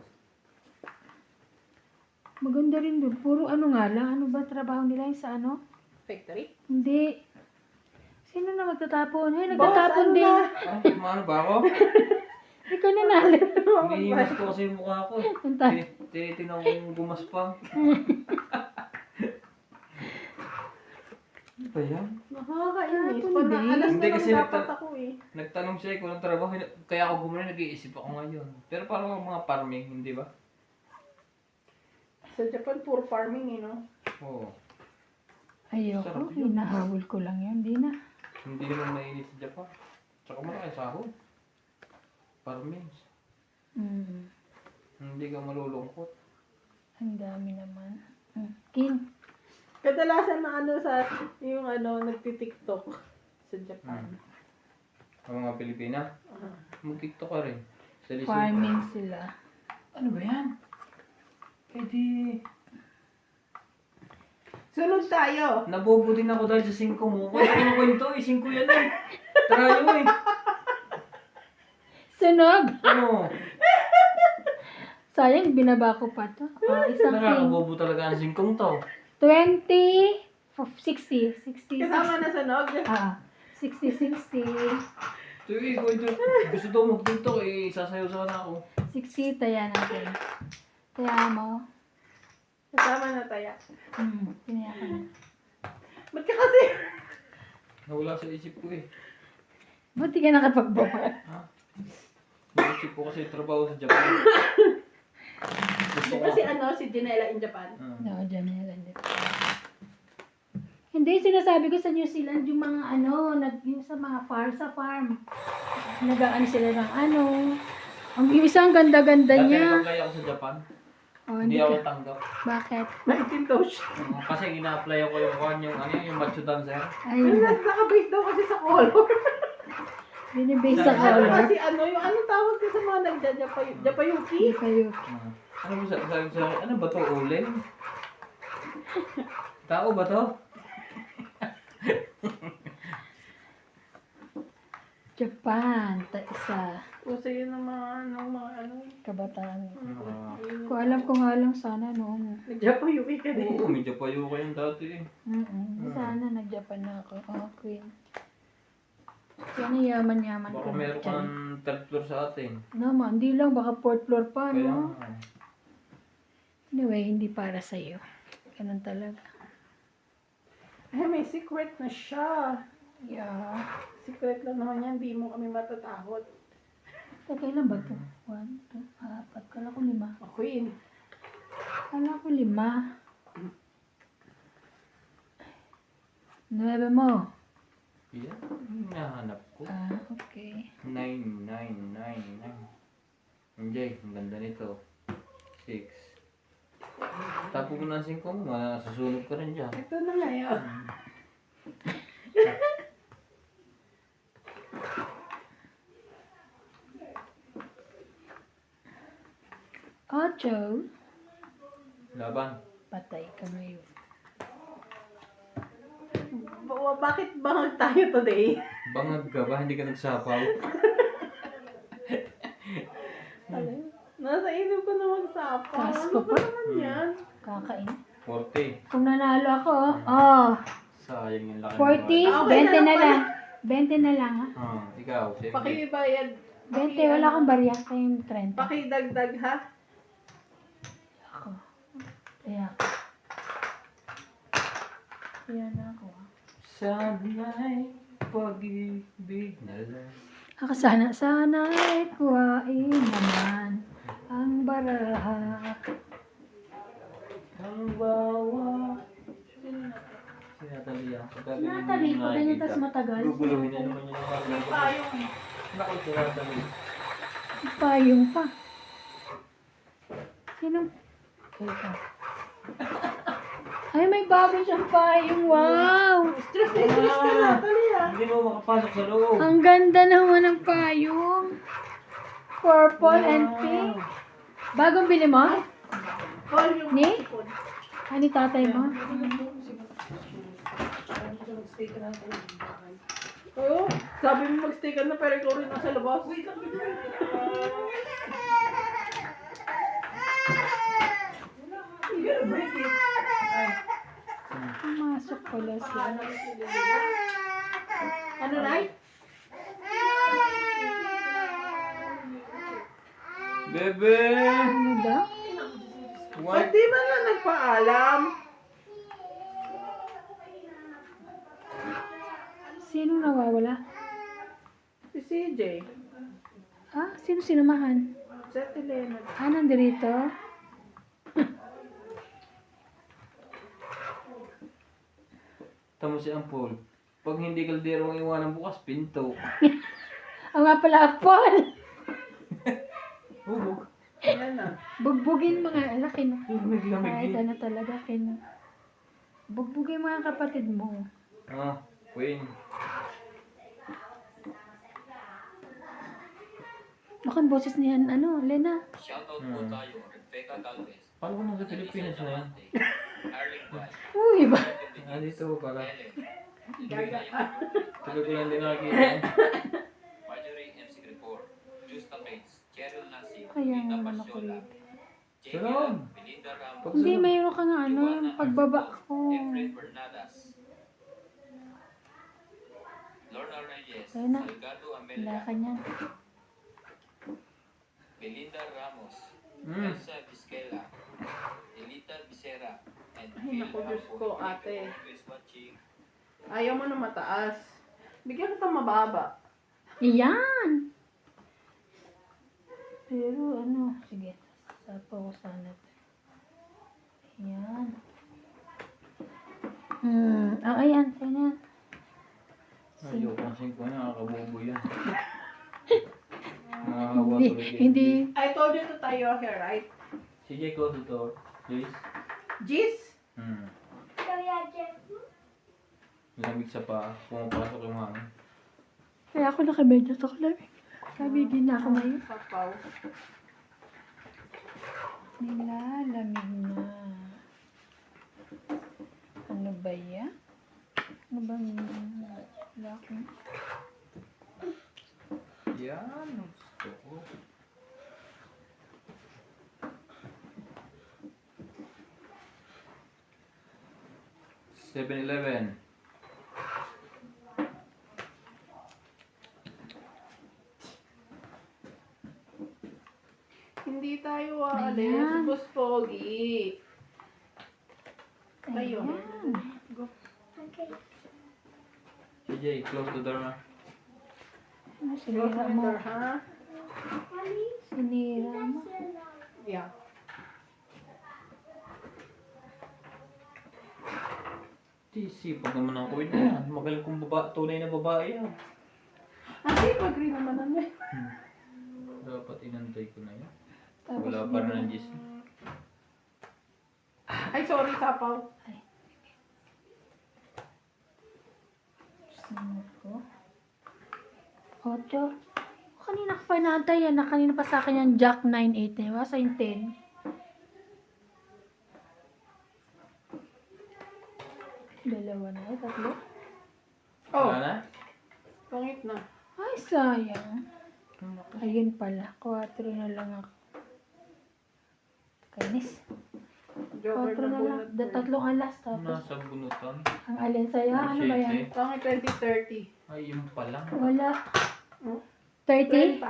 Maganda rin doon. Puro ano nga lang. Ano ba trabaho nila yung sa ano? Factory? Hindi. Sino na magtatapon? Ay, Boss, nagtatapon ano din. na? Ay, maano ba ako? Ikaw nanalo. Hinihimas ko kasi yung mukha ko. Tinitingnan ko yung gumaspang. Ano ba yan? Nakakainis. Ah, Pag na hindi. alas Hindi na kasi lang dapat ako eh. Nagtanong siya kung anong trabaho. Kaya ako gumawa, nag-iisip ako ngayon. Pero parang mga farming, hindi ba? Sa Japan, puro farming eh, no? Oo. Ayoko. Sarap yun. Hinahabol ko lang yun. Hindi na. Hindi naman mainit sa Japan. Tsaka malaki sahod. Farming. Hindi ka malulungkot. Ang dami naman. King. Kadalasan na ano sa, yung ano, nagtitiktok sa Japan. Ang mga Pilipina, mag-tiktok ka rin. Sa Luzon. Farming sila. Ano ba yan? Eh di... Sunod tayo. Nabobo din ako dahil sa 5 mo. Kaya ano kwento eh, 5 yan eh. Tarayo eh. Sunog! Ano? Sayang, binaba ko pa to. Isang king. Nakakabobo talaga ang 5 to. 20, 60. 60. Kasama na sunog. 60, 60. Ito eh, kwento. Gusto daw mag-tiktok eh, sasayaw sana ako. 60, taya natin. Taya mo. Kasama na tayo. Tinaya ka na. Ba't ka kasi? Nawala sa isip ko eh. Ba't di ka nakapagbaba? Naisip ko kasi trabaho sa Japan. Gusto Di ko. ba si ano, si Janela in Japan? No, Janela. Hindi, sinasabi ko sa New Zealand, yung mga ano, yung sa mga sa farm. Nagaan sila ng ano. Ang isang ganda-ganda Dati niya. nag-apply ako sa Japan. Oh, Hindi hindi ako ka. tanggap. Bakit? Naitin daw siya. Kasi gina-apply ako yung yung macho dancer. Ayun. Nakabase daw kasi sa color. Binibase sa Ano color. kasi ano, yung ano tawag ko sa mga nagja-japayuki? Hindi kayo. Ano ba sabi sa akin? Ano ba to? Ulen? Tao ba to? Japan. Isa. Uso yun ng mga ano. Kabataan. Ah. Kung alam ko nga lang sana noon. Nagja-japayuki ka din. Oo, medyo payo ko yung dati eh. Sana nag-Japan na ako. Oh, queen. Yan ang yaman-yaman Baka ko na meron dyan. kang third floor sa atin. Naman, hindi lang. Baka fourth floor pa, Kaya no? nga. Anyway, hindi para sa'yo. Ganun talaga. Ay, may secret na siya. Yeah. Secret lang naman yan, di mo kami matatakot. Kailan ba ito? 1, 2, 4. Kala ko 5. Ako yun. Kala ko 5. 9 mo. Yan. Nahanap ko. Okay. 9999. Hindi, ang ganda nito. 6. Tapo mo na 5 mo, masusunog ka rin dyan. Ito na nga yun. Ocho. Laban. Patay ka ngayon. Bakit bangag tayo today? Bangag ka ba? Hindi ka nagsapaw? Nasa isip ko na magsapa. Taas Ano ko ba pa. naman yan? Kakain. 40. Kung nanalo ako, oh, Sayang yung laki. 40, Ah, okay 20 na na lang lang. 20 na lang, ha? Ikaw, 70. Pakibayad. 20, wala akong barya. Kayong 30. Pakidagdag ha. Ako. Kaya ako. Kaya na ako, ha? Sana'y pag-ibig na lang. Ako sana'y kuhain naman ang baraha. Ang bawat... Si Natalia. Natalie, pag ganyan tas matagal. Guguluhin na naman yun ang mga Payong. Naku, si Natalie. Payong pa. Sino? Ito. Ay, may bago siyang payong. Wow! Stress na stress ka na, Talia. Hindi mo makapasok sa loob. Ang ganda naman ng payong. Purple and pink. Bagong bili mo? Call yung Ni? Ani tatay mo? Stay ka na ako. Oo. Sabi mo mag-stay ka na pero ikaw rin nasa labas. Wait lang. You gotta break it. Pumasok pala siya. Ano na? Bebe! Ano daw? Ba't What? di ba na nagpaalam? Sino nawawala? Si CJ. Ah, sino sinamahan? Sa Elena. Ah, nandirito? Tamo si Ampol. Pag hindi kaldero ang iwanan bukas, pinto. Ang nga pala, Paul! Hubog. Yan na. Bugbugin mga laki na. Lamig-lamig Kahit din. ano talaga, bugbugin mga kapatid mo. Queen. Baka ang boses niyan, ano, Lena? Shoutout po tayo, Rebecca Galvez, Paano ko nasa Pilipinas na yan? Arling White, Uy, ba? Dito pala. Ellen, Tuloy ko lang din nakikita. Marjorie M. Sigripor, Justa Bates, Cheryl Nasi, Kaya Rita nga naman ako Pasiola, rito. J. Salud. Belinda Ramos, Pag- Hindi, mayroon ka nga, ano, Joanna pagbaba Arcito, ko. Efren Bernadas, Lorna Reyes, Ayun na. Salgado Wala Amelia, ka niyan. Belinda Ramos, Mm. Elsa Vizquela, Elita Vicera, and Ay, naku, Diyos ko, ate. Always watching. Ayaw mo na mataas. Bigyan kita mababa. Iyan! Pero ano, sige, sapa ko sana. Ayan. Ayan, sa'yo na yan. Ayoko ng 5 na, nakakabobo yan. Nakahawa Hindi, tuloy kayo. hindi. I told you to tie your hair, right? CJ, close the door, please. Jis? Lamig sa pa, pumapasok yung hangin. Kaya ako nakamedyas ako lang. Kabigin na ako ngayon. Papaw. Nilalamig na. Ano ba yan? Ano ba wala akong... Yan, gusto ko. Bus Pogi. Kayo. Ayan. CJ, close the door na. Ano, Close sinira the mo. door, ha? Sinira mo. Yeah. Sipag naman ang kuwin yan. Magaling kong tunay na babae yan. Pag rin naman ano eh. Dapat inantay ko na yan. Tapos Wala pa rin ang gis. Ay, sorry, Sapaw. Sunod ko. 8. Kanina ko pa inaantay yan. Kanina pa sa akin yung Jack 9-8. Diba? Sa yung 10. Dalawa na. Tatlo. Oh, Wala na? pangit na. Ay, sayang. Ayun pala. 4 na lang ako. Kainis. 4 Joker na na lang. bunot. Tatlong alas. Tapos, Nasa bunutan. ang alin sa'yo. Ano ba yan? Shit, Pangit 2030. Ay, yung pala. Wala. Hmm? 30? 30.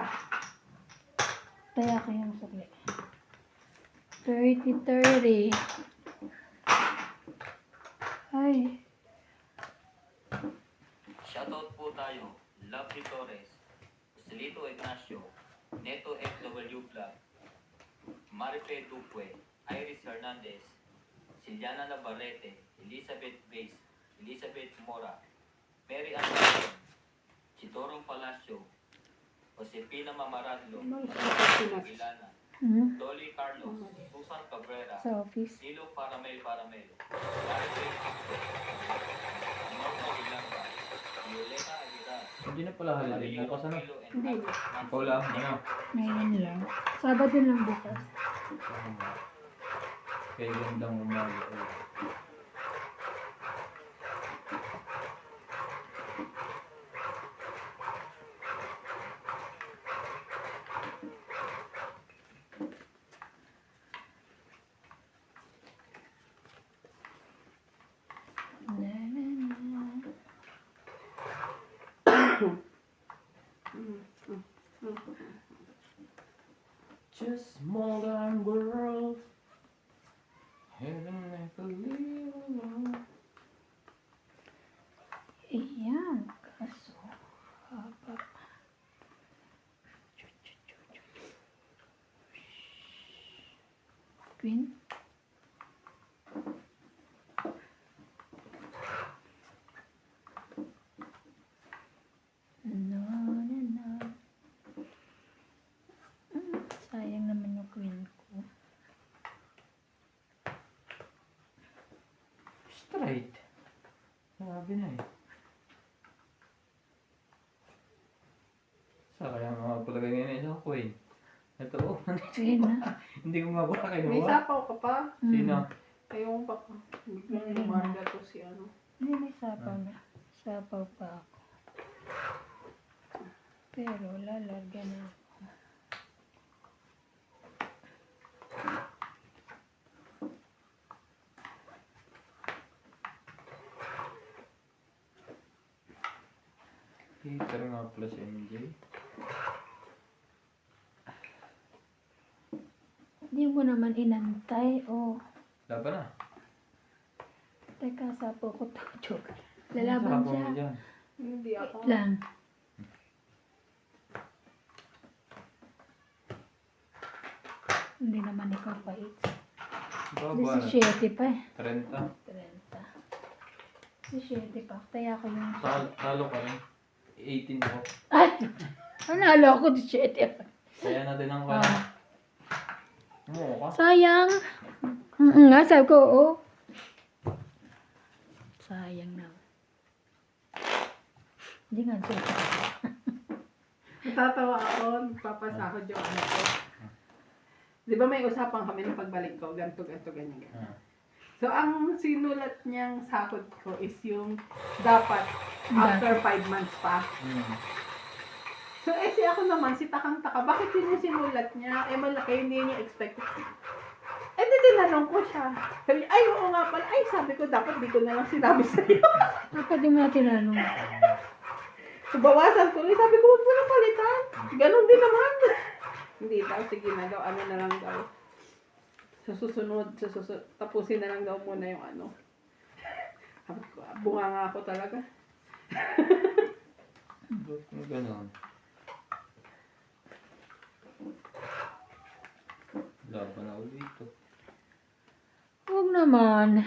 Taya ko yung sukli. 30. Ay. Shoutout po tayo. Lovely Torres, Joselito Ignacio, Neto FW Vlog, Marife Duque, Iris Hernandez, Siliana Navarrete, Elizabeth Base, Elizabeth Mora, Mary Ann Martin, Chidorong Palacio, Josepina Mamaradlo, Ilana, Dolly Carlos, Susan Cabrera, Sa office. Nilo Paramel, Marife Duque, Norma Ilanga, Violeta Aguilar, Hindi na pala holiday. Bukas ano? Hindi. Ikaw lang. Ano? Ngayon lang. Sabado lang bukas. Kaya gandang umaga. Na, na, na. Just modern world. Heaven like a little. Ayan. Kaso. Haba. Queen. No, no, no. Sayang naman yung queen ko. Straight. Sabi na eh. Sa kaya mga palagay ngayon na isang coin. Ito oh. Queen na. Hindi ko mabura kayo. May sapaw ka pa? Sino? Ayaw pa ka. Biglang umarga to si ano. Hindi, may sapaw na. Sapaw pa ako. Pero lalarga na ako. Heater nga pala si MJ. Hindi mo naman inantay. Oh. Laban na. Teka, sapaw ko to. Joke. Lalaban Sapaw mo siya. dyan. Hindi ako. Lang. Hindi naman ikaw pa 8. Baba. 17 pa eh. 30. 30. 17 pa. Kaya ko yung... Talo ka rin. 18 ako. Ay! Nanalo ako 17. Kaya natin ang kaya. Ah. Mo ka. Sayang. Nga, sabi ko, oo. Sayang na. Hindi nga siya. Natatawa ako. Nagpapasahod yung ano ko. Di ba may usapan kami ng pagbalik ko? Ganto, ganyan. Ah. So, ang sinulat niyang sahod ko is yung dapat after 5 months pa. Hmm. So, si ako naman, si Takang-Taka, bakit yun yung sinulat niya? Malaki, hindi niya expected. Di tinanong ko siya. Sabi niya, ay, oo nga pala. Ay, sabi ko, dapat di ko na lang sinabi sa'yo. Dapat di mo na tinanong. So, bawasan ko. Sabi ko, huwag mo na palitan. Ganon din naman. Hindi daw, sige na daw, ano na lang daw. Sa susunod, tapusin na lang daw muna yung ano. Sabi ko, bunga nga ako talaga. Ba't mo ganon? Laban na ulit ito. Huwag naman.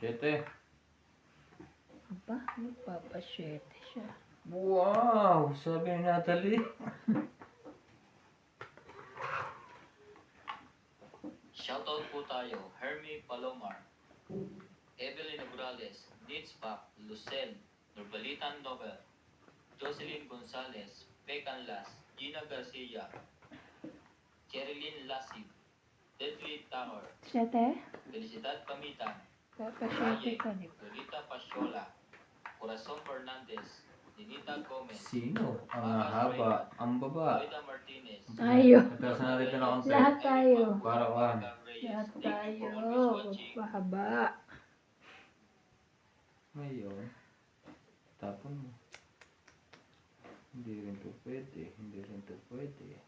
7. Aba, magpapasyete siya. Wow! Sabi ni Natalie. Shoutout po tayo, Hermie Palomar, Evelyn Morales, Nitz Pak, Lucel, Nurbalitan Nobel, Jocelyn Gonzalez, Pecan Las, Gina Garcia, Cherilyn Lasib, Deadly Tower, 7? Felicidad Pamitan, Papasyete ka, di ba? Lolita Pasyola, Corazon Fernandez, Ninita Gomez, Sino? Ang haba, ang baba. Loida Martinez, Tayo. Nagtaas na rin na konti. Lahat tayo. Para kuhan. Lahat tayo. Pahaba. Ngayon, tapon mo. Hindi rin to pwede. Hindi rin to pwede.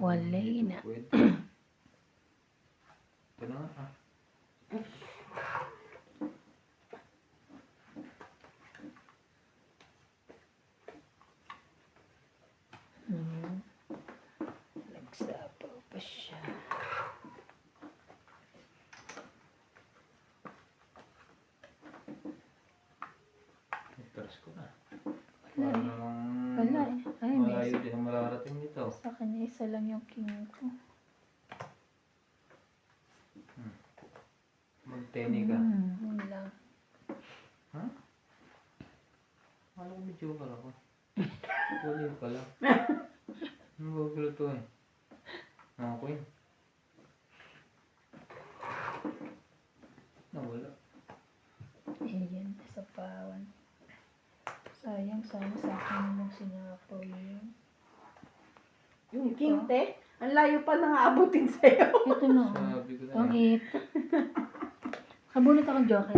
Wala Hindi na. to pwede. Ito na nga. Nagsapaw pa siya. Ipers ko na. Wala Para eh. namang Wala eh. Ay, malayo may din ang mararating nito. sa kanya isa lang yung king ko. Magteni ka. Yun lang. Ha? Alam ko may joker ako. Huli pala. Ano ba gulo to eh? Mga queen. Nawala. Ayan, sa pawan. Sayang, sana sa akin namang sinapaw yun. Yung king, te. Ang layo pa nang aabutin sa'yo. Ito na. Sabi ko na Tang eh. 8. Kabunot akong joker.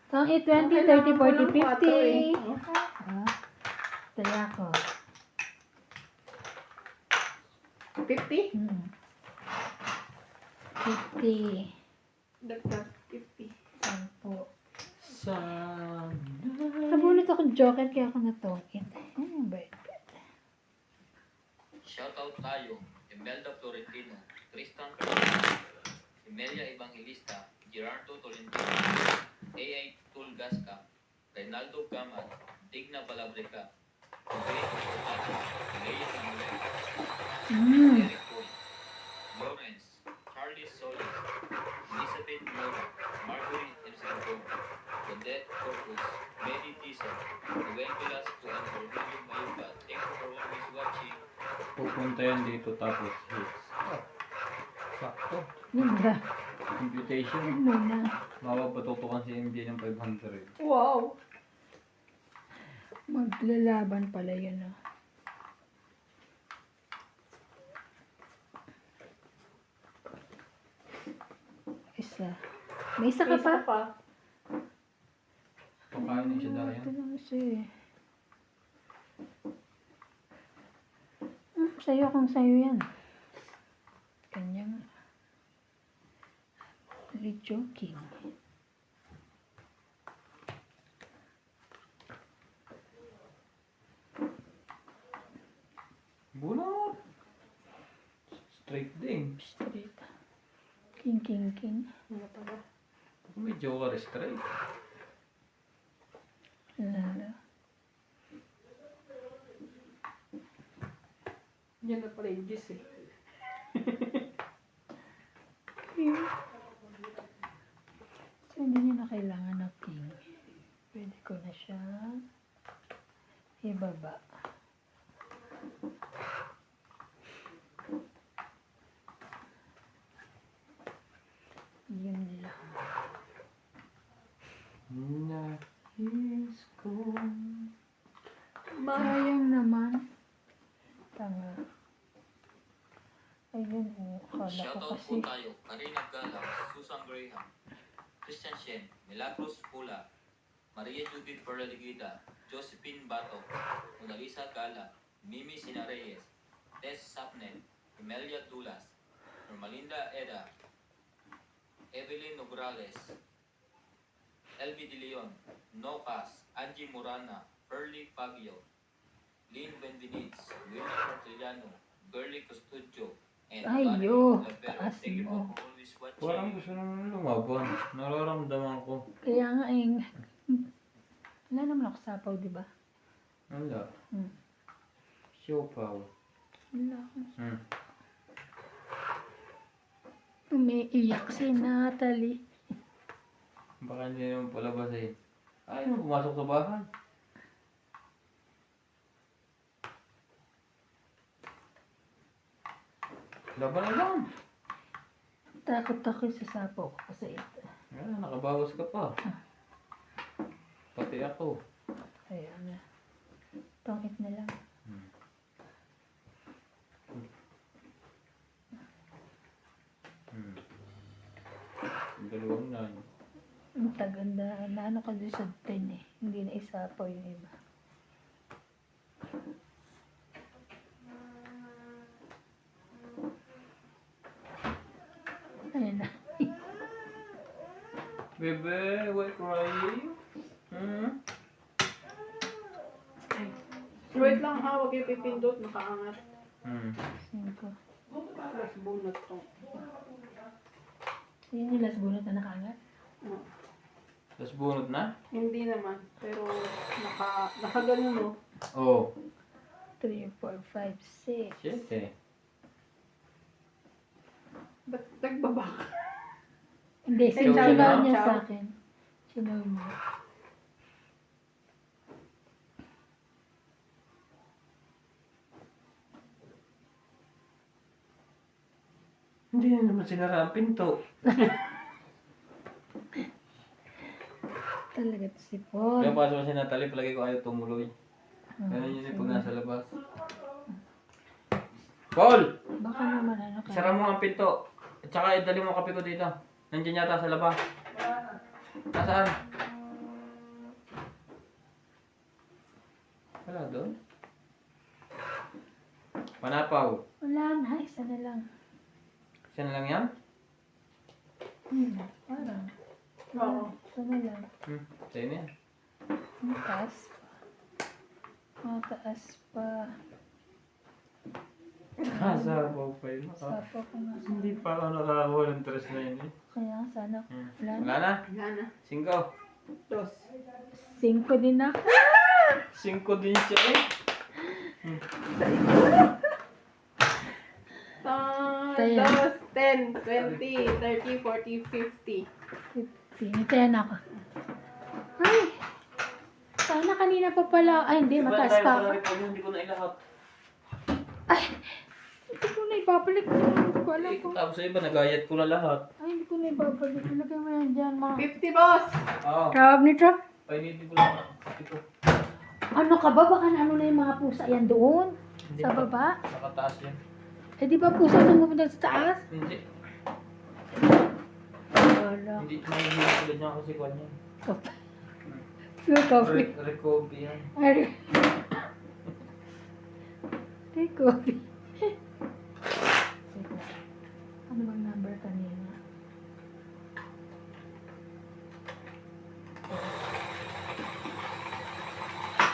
Tang 8, 20, 30, 40, 50. Ah, taya ko. 50? 50. Dagdag 50. 10. Sana. Kabunot akong joker kaya ako natungkit. Bait. Shoutout tayo, Imelda Florentino, Tristan Fernandez, Emelia Evangelista, Gerardo Tolentino, A.I. Tulgasca, Reynaldo Gaman, Digna Balabrica, Jose Portato, Leia Samuel, Eric Poy, Lawrence, Charlie Solis, Elizabeth Mora, Marguerite M. Sangong, Odette Corpus, Benny Tisa, Gwen Velasco, and Cornelio Mayuga. Thank you for always watching. Pupunta yan dito tapos hits. Oh. Sakto. Yun ba? Computation. Yun muna. Mapapatutukan si MJ ng 500. Wow! Maglalaban pala yun ah. Isa. May isa ka pa? Pakain na siya dahil Ito lang siya eh. Sa'yo kung sa'yo yan. Kanya nga. Really joking. Bunot! Straight din. Straight. King, king, king. Ano pala? Kung may joker straight. Lala. Yan na pala yung gis eh. So, hindi niya na kailangan ng king. Pwede ko na siya ibaba. Yun lang. Nais ko. Sayang naman. Tanga. Ayun, oh. Akala ko Shoutout kasi. po tayo, Karina Galang, Susan Graham, Christian Shen, Milagros Pula, Maria Judith Perlaligida, Josephine Bato, Mona Lisa Gala, Mimi Sina Tess Sapnen, Imelia Dulas, Normalinda Eda, Evelyn Nograles, LB De Leon, Nocas, Angie Morana, Pearly Fabio, Lynn Benvenitz, William Martiliano, Burley Custodio, and Ayo, Valerie Lavero. taas Thank you mo. po for always watching. Parang gusto nang lumaban. Nararamdaman ko. Kaya nga wala naman ako sapaw, di ba? Wala. Hmm. Siopaw. Wala ako. Hmm. Umiiyak si Natalie. Baka hindi naman palabas eh. Ayaw mo pumasok sa bahay. Laban na lang. Takot ako sa sapaw ko kasi ito. Nakabawas ka pa. Pati ako. Kaya na. Pangit na lang. Dalawang na. Ang taganda. Naano ka doon sa 10 eh. Hindi na isapaw yung iba. Ayan na. Bebe, why crying? Hmm? Wait lang ha, huwag yung pipindot, nakaangat. Hmm. 5. Tapos bunot to. Yun yung last bunot na nakaangat. No. Tapos bunot na? Hindi naman, pero nakaganon no. Oo. 3, 4, 5, 6. Shit eh. Ba't nagbaba ka? Hindi, Chow sinaw na? niya Chow? sa akin. Sinaw niya. Hindi na naman sinara ang pinto. Talaga to si Paul. Kaya pasok si Natalie, palagi ko ayaw tumuloy. Ganun yun pag nasa labas. Paul! Baka naman ano ka. Sara mo ang pinto. At saka idali mo ang kape ko dito. Nandiyan yata sa labas. Nasaan? Wala doon. Panapaw. Wala na, isa na lang. Isa na lang yan? Parang. Oo. Isa na lang. Sa'yo na yan. Mataas pa. Mataas pa. Kasabaw pa yun. Sapo ko nga. Hindi pa ako nakakuha ng tres na yun eh. Kaya sana. Wala na. Wala na. Wala na. 5. Dos. 5 din ako. 5 din siya eh. Tayo. Dos, 10, 20, 30, 40, 50. Tinitayan ako. Ay! Sana kanina pa pala. Ay, hindi. Mataas pa ako. Hindi ko na ilahat. Ay! Hindi ko na ibabalik. Hindi ko alam kung... Tapos sa iba, nagayat ko na lahat. Ay, hindi ko na ibabalik. Ilagay mo yan dyan, mga... 50, boss! Oo. Tawag nito? Painitin ko lang. Ito. Ano ka ba? Baka ano na yung mga pusa yan doon? Hindi Sa pa. baba? Nakataas yan. Eh, di ba pusa itong pupunta sa taas? Hindi. Wala. Hindi. Mahihirap ulit niya kasi kwan yan. Kape. Pure coffee. Recovery yan. Ay, Ay, coffee. Ano bang number kanina?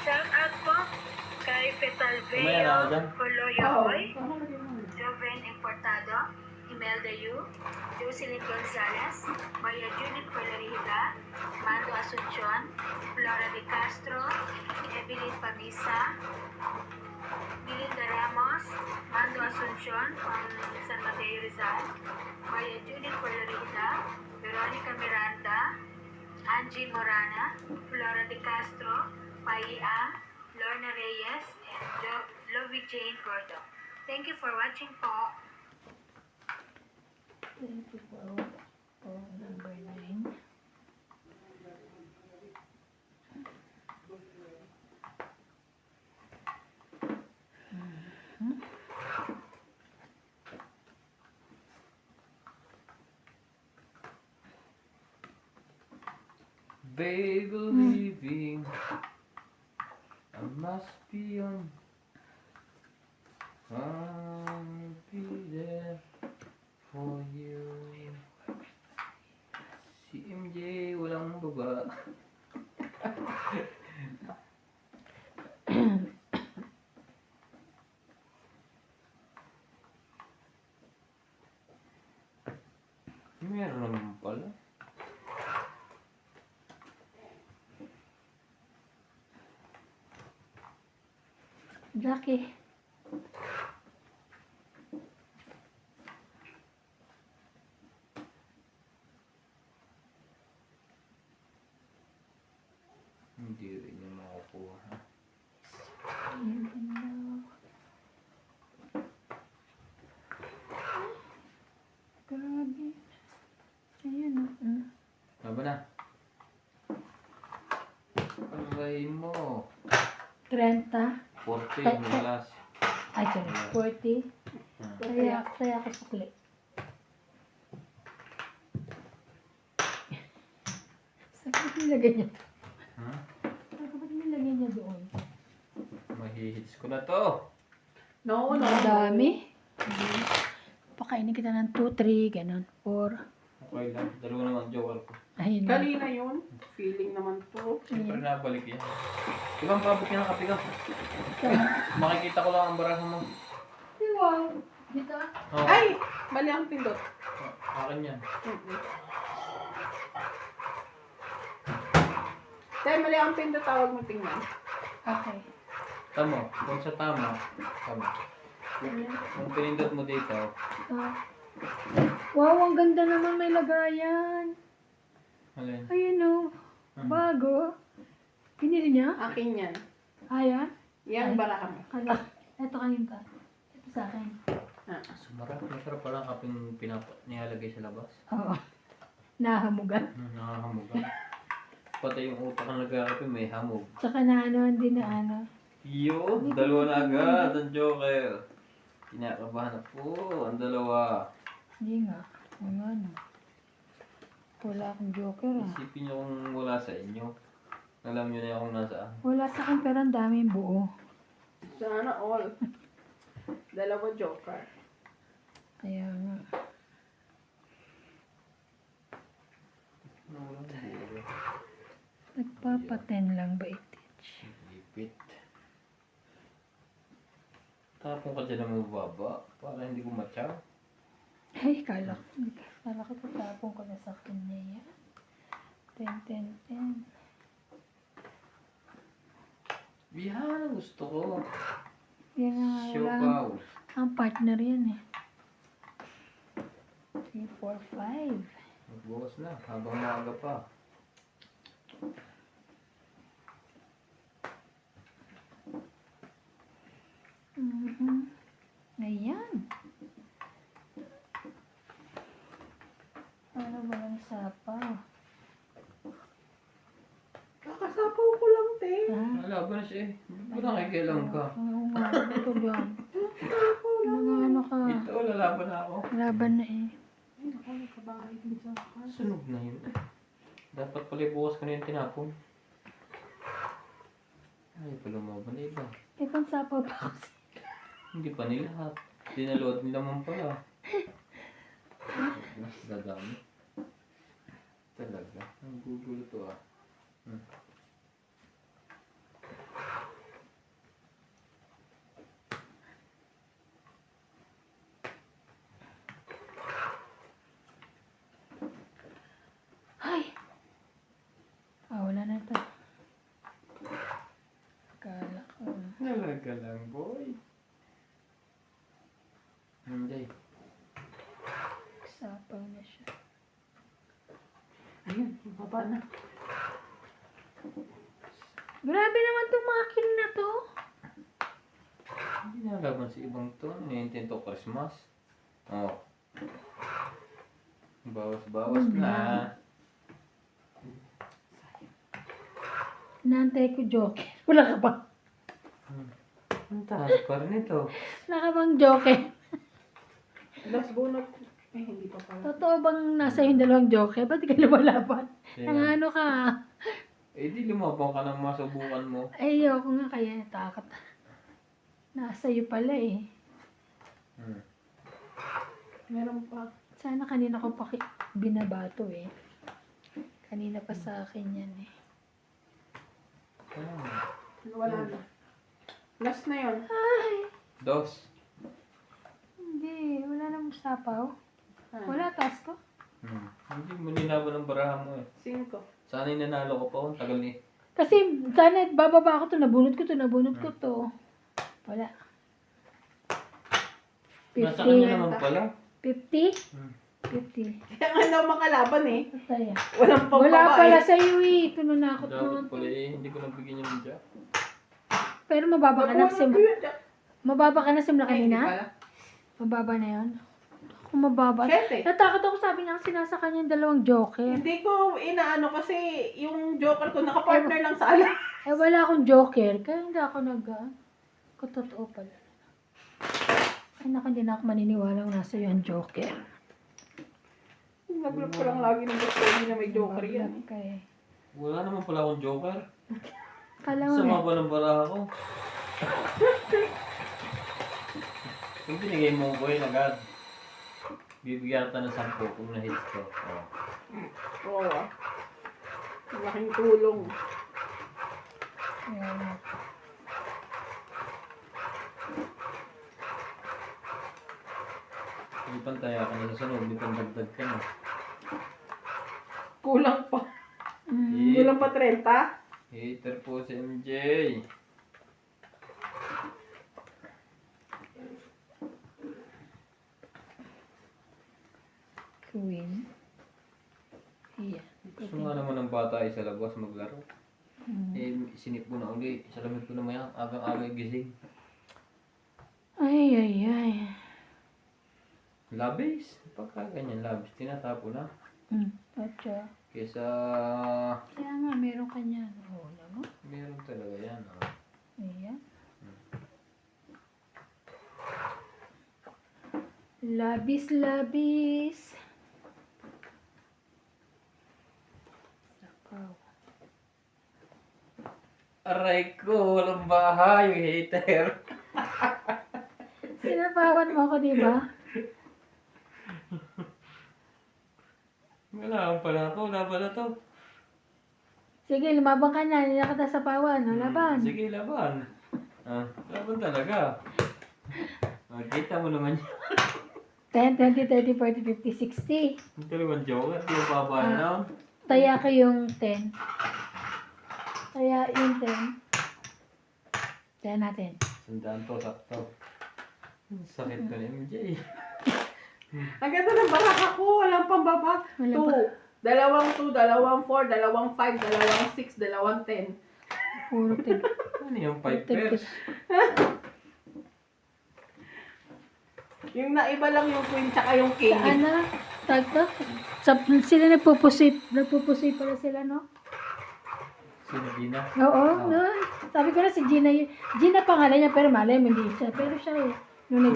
Shout out po kay Petal Kumaya na ako Veo, dyan. Coloyoy, Joven Importado, Imelda Yu, Jocelyn Gonzalez, Maria Judith Colarida, Mando Asuncion, Flora de Castro, Evelyn Pamisa, Melinda Ramos, Mando Asuncion from San Mateo Rizal, Maria Judith Colarida, Veronica Miranda, Angie Morana, Flora de Castro, Pai Ang, Lorna Reyes, and Lovie Jane Gordo. Thank you for watching po. Thank you for number 9. Baby leaving. I must be on. Meron naman pala. Jackie. Hindi rin yung makukuha. Ha? Grabe. Ayan o. Tama na. Aray mo. 30. 40 malas. Ay, sorry. 40. Kaya ako sukli. Saan ba't nilagay niya? Ha? Saan ba't nilagay niya doon? Mahihits ko na to. No, no. Ang dami. Pakainin kita ng 2, 3, ganun. 4. Okay lang. Dalawa naman joker ko. Ayun. Kanina yun. Feeling naman to. Siyempre nabalik yan. Ibang pabot niya ng kape ka. Makikita ko lang ang baraha mo. Wow. Dito. Oh, Ay! Mali ang pindot. akin yan. Dahil mali ang pindot, tawag mo tingnan. Okay. Tama. Kung sa tama. Tama. Kung pinindot mo dito. Wow, ang ganda naman may lagayan. Alin? Ayun o. Bago. Pinili niya? Akin yan. Ayan. Yan, baraha mo. Kala. Ito kanina. Ito sa akin. Sumarap. Masarap pala ang kaping nilalagay sa labas. Oo. Nahamugan. Nakahamugan. Pati yung utak ang nagkakape may hamog. Tsaka na ano, hindi na ano. Yun, dalawa na agad ang joker. Kinakabahan ako, ang dalawa. Hindi nga. Ang ano. Wala akong joker ah. Isipin nyo kung wala sa inyo. Alam nyo na yung kung nasaan. Wala sa akin pero ang daming buo. Sana all. Dalawa joker. Kaya nga. Nagpapaten lang ba itich? Ipit. Tapon ka dyan na mababa para hindi ko matyaw. Ay, kala ko tatapon ko na sa kanya yan. 10. Yan, gusto ko. Yan na nga, wala. Siopaw. Ang partner yan eh. 3, 4, 5. Magbukas na, habang maaga pa. Ayan. Ano ba lang sapa? Kakasapaw ko lang, te. Ha? Nalaban siya eh. Hindi ko nakikialam ka. Oo nga, ito ba? Ano ka? Ito, lalaban na ako. Laban na eh. Ay, naku, nagkabahay din sa akin. Sunog na yun. Dapat pala bukas ko na yung tinapon. Ay, pala lumaban na iba. Eh, kung sapaw pa ako. Hindi pa nilahat. Dinaload nila man pala. Dadami. Talaga. Ang gugulo to ah. Ay! Wala na ito. Kala ko. Talaga lang, boy. Hindi. Sapaw na siya. Ayun, baba na. Grabe naman itong makin na to. Hindi nalaban si ibang to. Nintendo Christmas. Oh. Bawas-bawas na. Inaantay ko joker. Wala ka ba? Ang taas pa rin ito. Wala ka bang joker? Last bunot. Eh, hindi pa pala. Totoo bang nasa yung dalawang joker? Ba't di ka lumalaban? Kaya, Ano ka? eh di lumabang ka ng masubukan mo. Ayoko nga kaya natakot. Nasa iyo pala eh. Meron pa. Sana kanina ko pa binabato eh. Kanina pa sa akin yan eh. Wala na. Last na yun. Ay! Dos. Hindi. Wala namang sapaw. Ah. Wala taas ko. Hindi mo ninaban ng barahan mo eh. 5. Sana yung nanalo ko pa kung tagal ni. Kasi sana bababa ko to, nabunot ko to. Wala. Nasa kanya 50. naman pala. 50? Hmm. 50. Kaya nga daw makalaban eh. Kaya. Walang Wala pambabae. pala sa iyo eh. Pinunakot Dapat mo. pala eh, hindi ko nabigyan yung media. Pero mababa ka na sim. Mababa ka na simula Ay, hindi kanina? pala. Mababa na yun? Ako mababa. 7. Natakot ako, sabi niya, sinasaka niya yung dalawang joker. Hindi ko inaano kasi yung joker ko nakapartner lang sa ala. Eh, wala akong joker. Kaya hindi ako totoo pala. Ay, naku, hindi na ako maniniwalang nasa iyo ang joker. Naglap ko lang lagi ng gusto na may joker yan. eh. Okay. Wala naman pala akong joker. Kala mo Sama eh. ba ng baraha ko? Kung binigay mo ko yun agad, bibigyan kita ng 10 kung na-hits ko. Oh. Oo ah. Malaking tulong. Ayan. Hindi pantaya ka na sa sunod, hindi pantagdag ka na. Kulang pa. Mm. Kulang pa 30. Hater po si MJ. Queen. Ayan. Gusto nga naman ng bata ay sa labas maglaro. Mm. Eh, sinip ko na uli. Sa lamig ko na maya, agang-aga gising. Ay, ay, ay. Labis. Pagka ganyan labis, tinatapo na. Atcha. Kesa, Kaya nga, meron ka niyan. Oo naman. meron talaga yan. Oh. Ayan. Labis, labis. Nakaw. Aray ko, walang bahay, yung hater. Sinapawan mo ako, di ba? Wala pala to, wala pala to. Sige, lumabang ka na. Nila kita sa pawan. O, laban. Sige, laban. Laban talaga. Kita mo naman yun. 10, 20, 30, 40, 50, 60. Yung dalawang joker, di yung baba na. Taya ko yung 10. Taya yung 10. Taya natin. Sandaan to, sakto. Sakit ko ni MJ. Ang ganda ng baraka ko. Walang pambaba. Wala 2. Dalawang 2, dalawang 4, dalawang 5, dalawang 6, dalawang 10. Puro 10. Ano yung 5 pairs? Yung naiba lang yung queen tsaka yung king. Saan na? Tagto? Sila nagpupusay pala sila, no? Sino Gina? Oo, no? Sabi ko na si Gina yun. Gina pangalan niya, pero malay mo hindi siya. Pero siya eh. Nung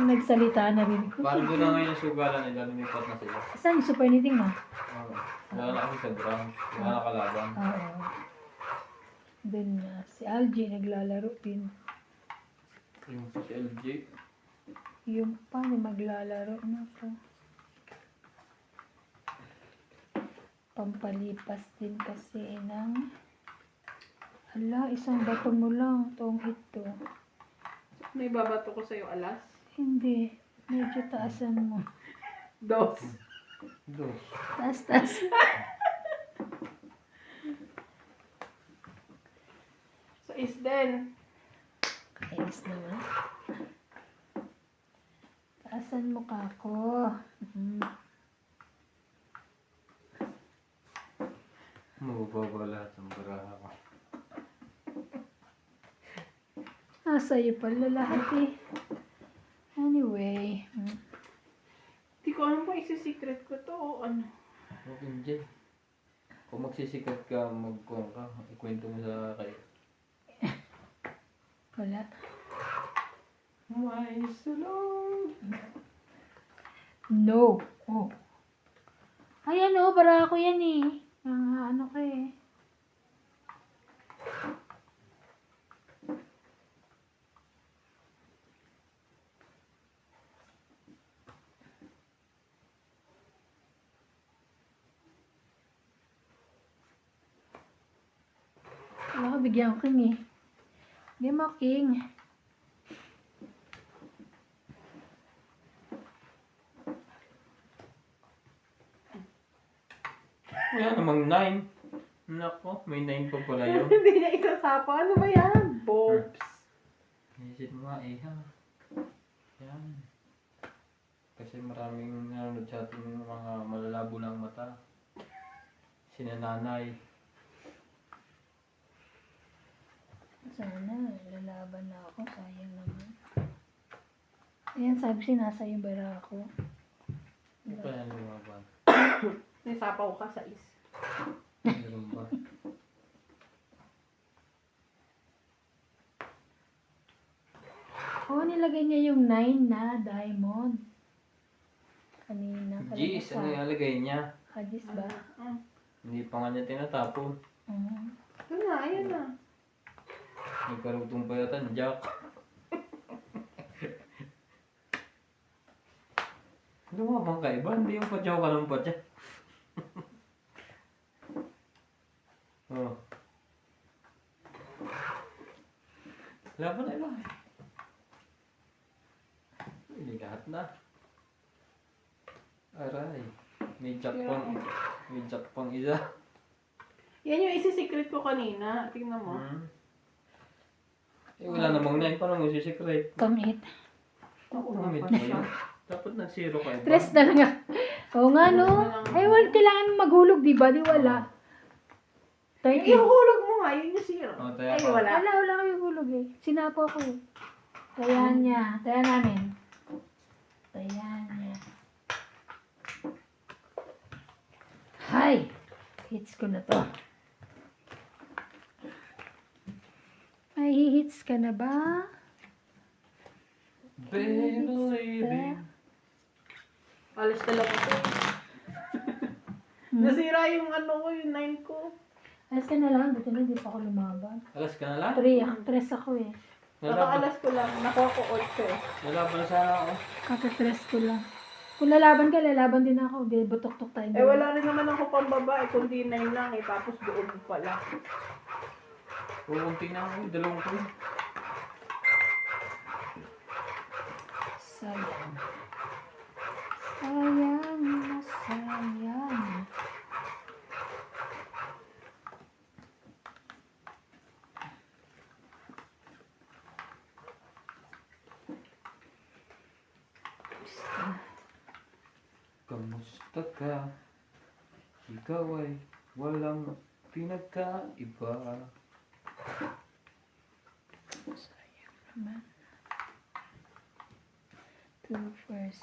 nagsalita, narinig ko. Parang doon na ngayon yung sugalan nila, lumipat na sila. Saan yung super knitting mo? Oo. Wala na kami sa ground. Wala na kalaban. Oo. Doon na. Si Algie naglalaro din. Yung si LG. Yung pa, maglalaro na po. Pampalipas din kasi ng... Ala, isang bato mo lang. Itong ito. May babato ko sa'yo alas. Hindi. Medyo taasan mo. 2. Dos. Taas. So is then. Kainis naman. Taasan mo ka ako. Mababa lahat ng baraha ko. Nasa iyo pala lahat eh. Anyway. Hindi ko alam kung isi-secret ko to o ano. Oh, MJ. Kung magsisikat ka, magkuhan ka, ikwento mo sa kayo. Wala. Why so long? No. Oh. Ay ano, bara ako yan eh. Ano ka eh. Wala ko, bigyan ko king eh. Bigyan mo king. Wala namang 9. Nako, may 9 pa pala yun. Hindi niya isasapa. Ano ba yan? Bobs. Isit mo nga eh ha. Yan. Kasi maraming nanonood sa atin ng mga malalabo ng mata. Sinananay. Sana, lalaban na ako. Sayang naman. Ayan, sabi sinasa yung bara ako. Ano pa yan lumaban? May sapaw ka sa is. Meron ba? Oo, nilagay niya yung 9 na diamond. Kanina. Gis, ano yung alagay niya? Hadis ba? Hindi pa nga niya tinatapon. Ito na, ayan na. Nagkarutong pa yata ng Jack. Lumabang ka iba, hindi yung patyaw ka ng patya. Oh. Laban na iba. Hindi lahat na. Aray. May jack pang, may jack pang isa. Yan yung isi-secret ko kanina. Tingnan mo. Eh wala namang 9, paano mo si-secret? Come 8. Namit mo yun. Dapat nag-0 ka iba. 3 na lang. Oo nga, no? Ay, wala, kailangan maghulog, di ba? Di wala. 30. Ihulog mo nga, yun yung zero. Oh, taya Ay, ka. wala. Wala kayong hulog eh. Sinapo ko eh. Tayan niya. Tayan namin. Tayan niya. Hay! Hits ko na to. May hits ka na ba? Baby. Alis na lang ito. Nasira yung ano ko, yung 9 ko. Alas ka na lang. Buti na, di pa ako lumaban. Alas ka na lang? 3 ako eh. Lalaban, Nakaalas ko lang. Nakuha ko 8 eh. lalaban na sana ako. Kaka-3 ko lang. Kung lalaban ka, lalaban din ako. Di, butok-tok tayo. Eh wala rin naman ako pambaba eh. Kundi 9 lang eh. Tapos doon pala. Kukunti na ako, dalawang ko. Sayang. Sayang na sayang. Kamusta ka? Ikaw ay walang pinagkaiba. Sayang naman. 2, 4, 6,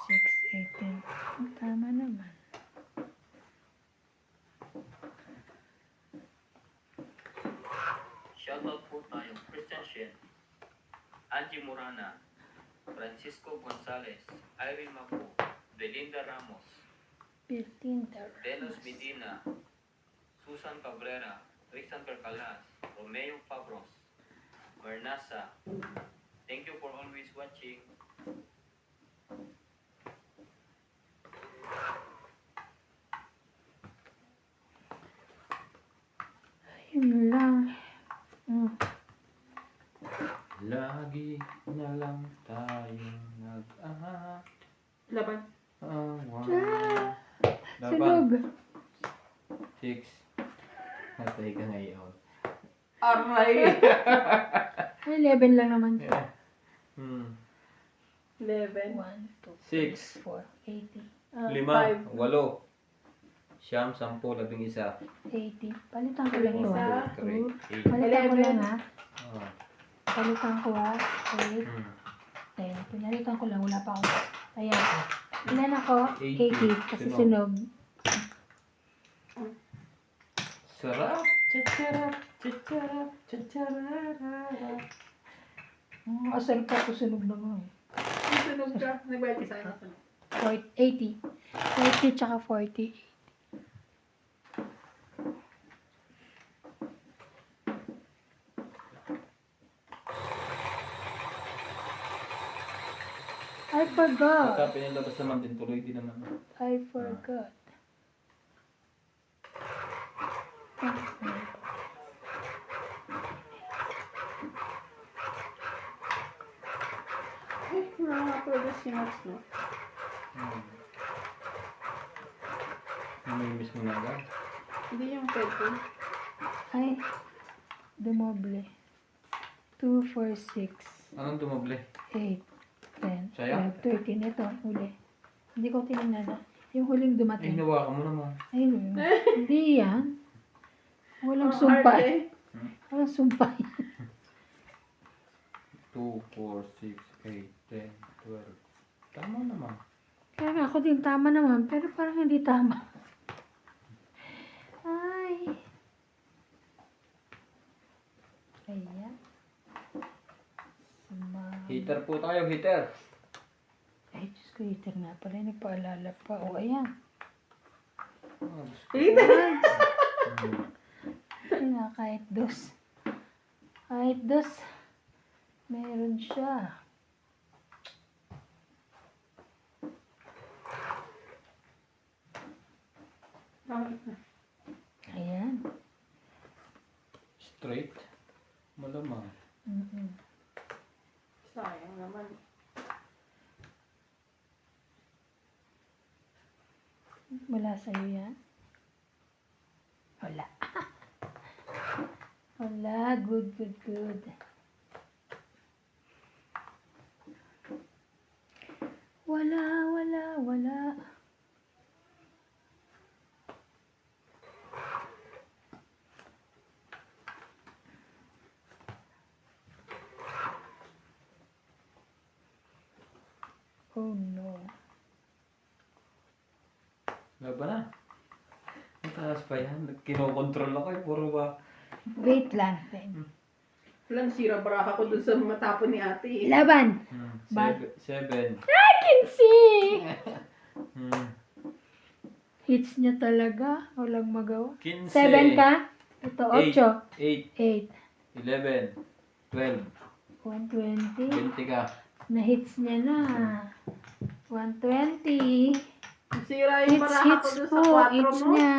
18. Tama naman. Shoutout po tayo Christian Shen, Angie Morana, Francisco Gonzalez, Irene Mapu, Belinda Ramos, 15. Dennis Medina, Susan Cabrera, Tristan Percalas, Romeo Fabros, Mernasa. Thank you for always watching. Yun lang. Lagi na lang tayong nag-ahawa. Laban. Sunog. 6. Natay ka ngayon. Aray! Ay, 11 lang naman siya. 11. 1, 2, 6. 4, 80. 5. 8. Siyam, 10, 11. 80. Palitan ko lang ito ha. 8. Palitan ko lang ha. Oh. Palitan ko ha. 8. 10. Pinalitan ko lang. Wala pa ako. Ayan. Ilan ako? 80. Kasi sunog. Sarap. Chacharap. Chacharap. Chacharara. Asal pa ako sunog na nga. Sunog ka. Nagbayad ka sa akin. 80. 40 tsaka 40. I forgot. Pagka pinalabas naman din, tuloy din naman. I forgot. Eh, nakaka-produce si Max, no? Namimiss mo na agad. Hindi yung pwede. Ay, dumoble. 2, 4, 6, Anong tumoble? 8, 10, Sa'yo? 12, 13. Ito, huli. Hindi ko tinignan na. Yung huling Ay, dumating. hinawakan mo naman. Ayun. Hindi yan. Walang Ang sumpa. hard eh. Walang sumpa. 2, 4, 6, 8, 10, 12. Tama naman. Kaya nga ako din tama naman, pero parang hindi tama. Ay. Ayan. Heater po tayo, heater. Ay, Diyos ko, heater nga pala. Nagpaalala pa. O, ayan. Oh, Diyos ko. Heater. Ay na, kahit dos. Kahit dos. Meron siya. Ayan. Straight. Malamang. Mm-mm. Sayang naman. Wala sa'yo yan? Wala. Wala. Good, good, good. Wala, wala, wala. Oh no. Laban na. Mataas pa yan. Kinokontrol ako eh. Puro ba? Wait lang. Walang sira-braha ko dun sa mga tapo ni ate eh. Laban! 7. I can see! Hmm. Hits niya talaga. Walang magawa. 15. 7 ka? Ito, 8. 8. 8. 11. 12. 120. 20 ka. Na-hits niya na. 120. Sira yung Hits, baraha ko hits dun po. sa 4 Hits mo. niya.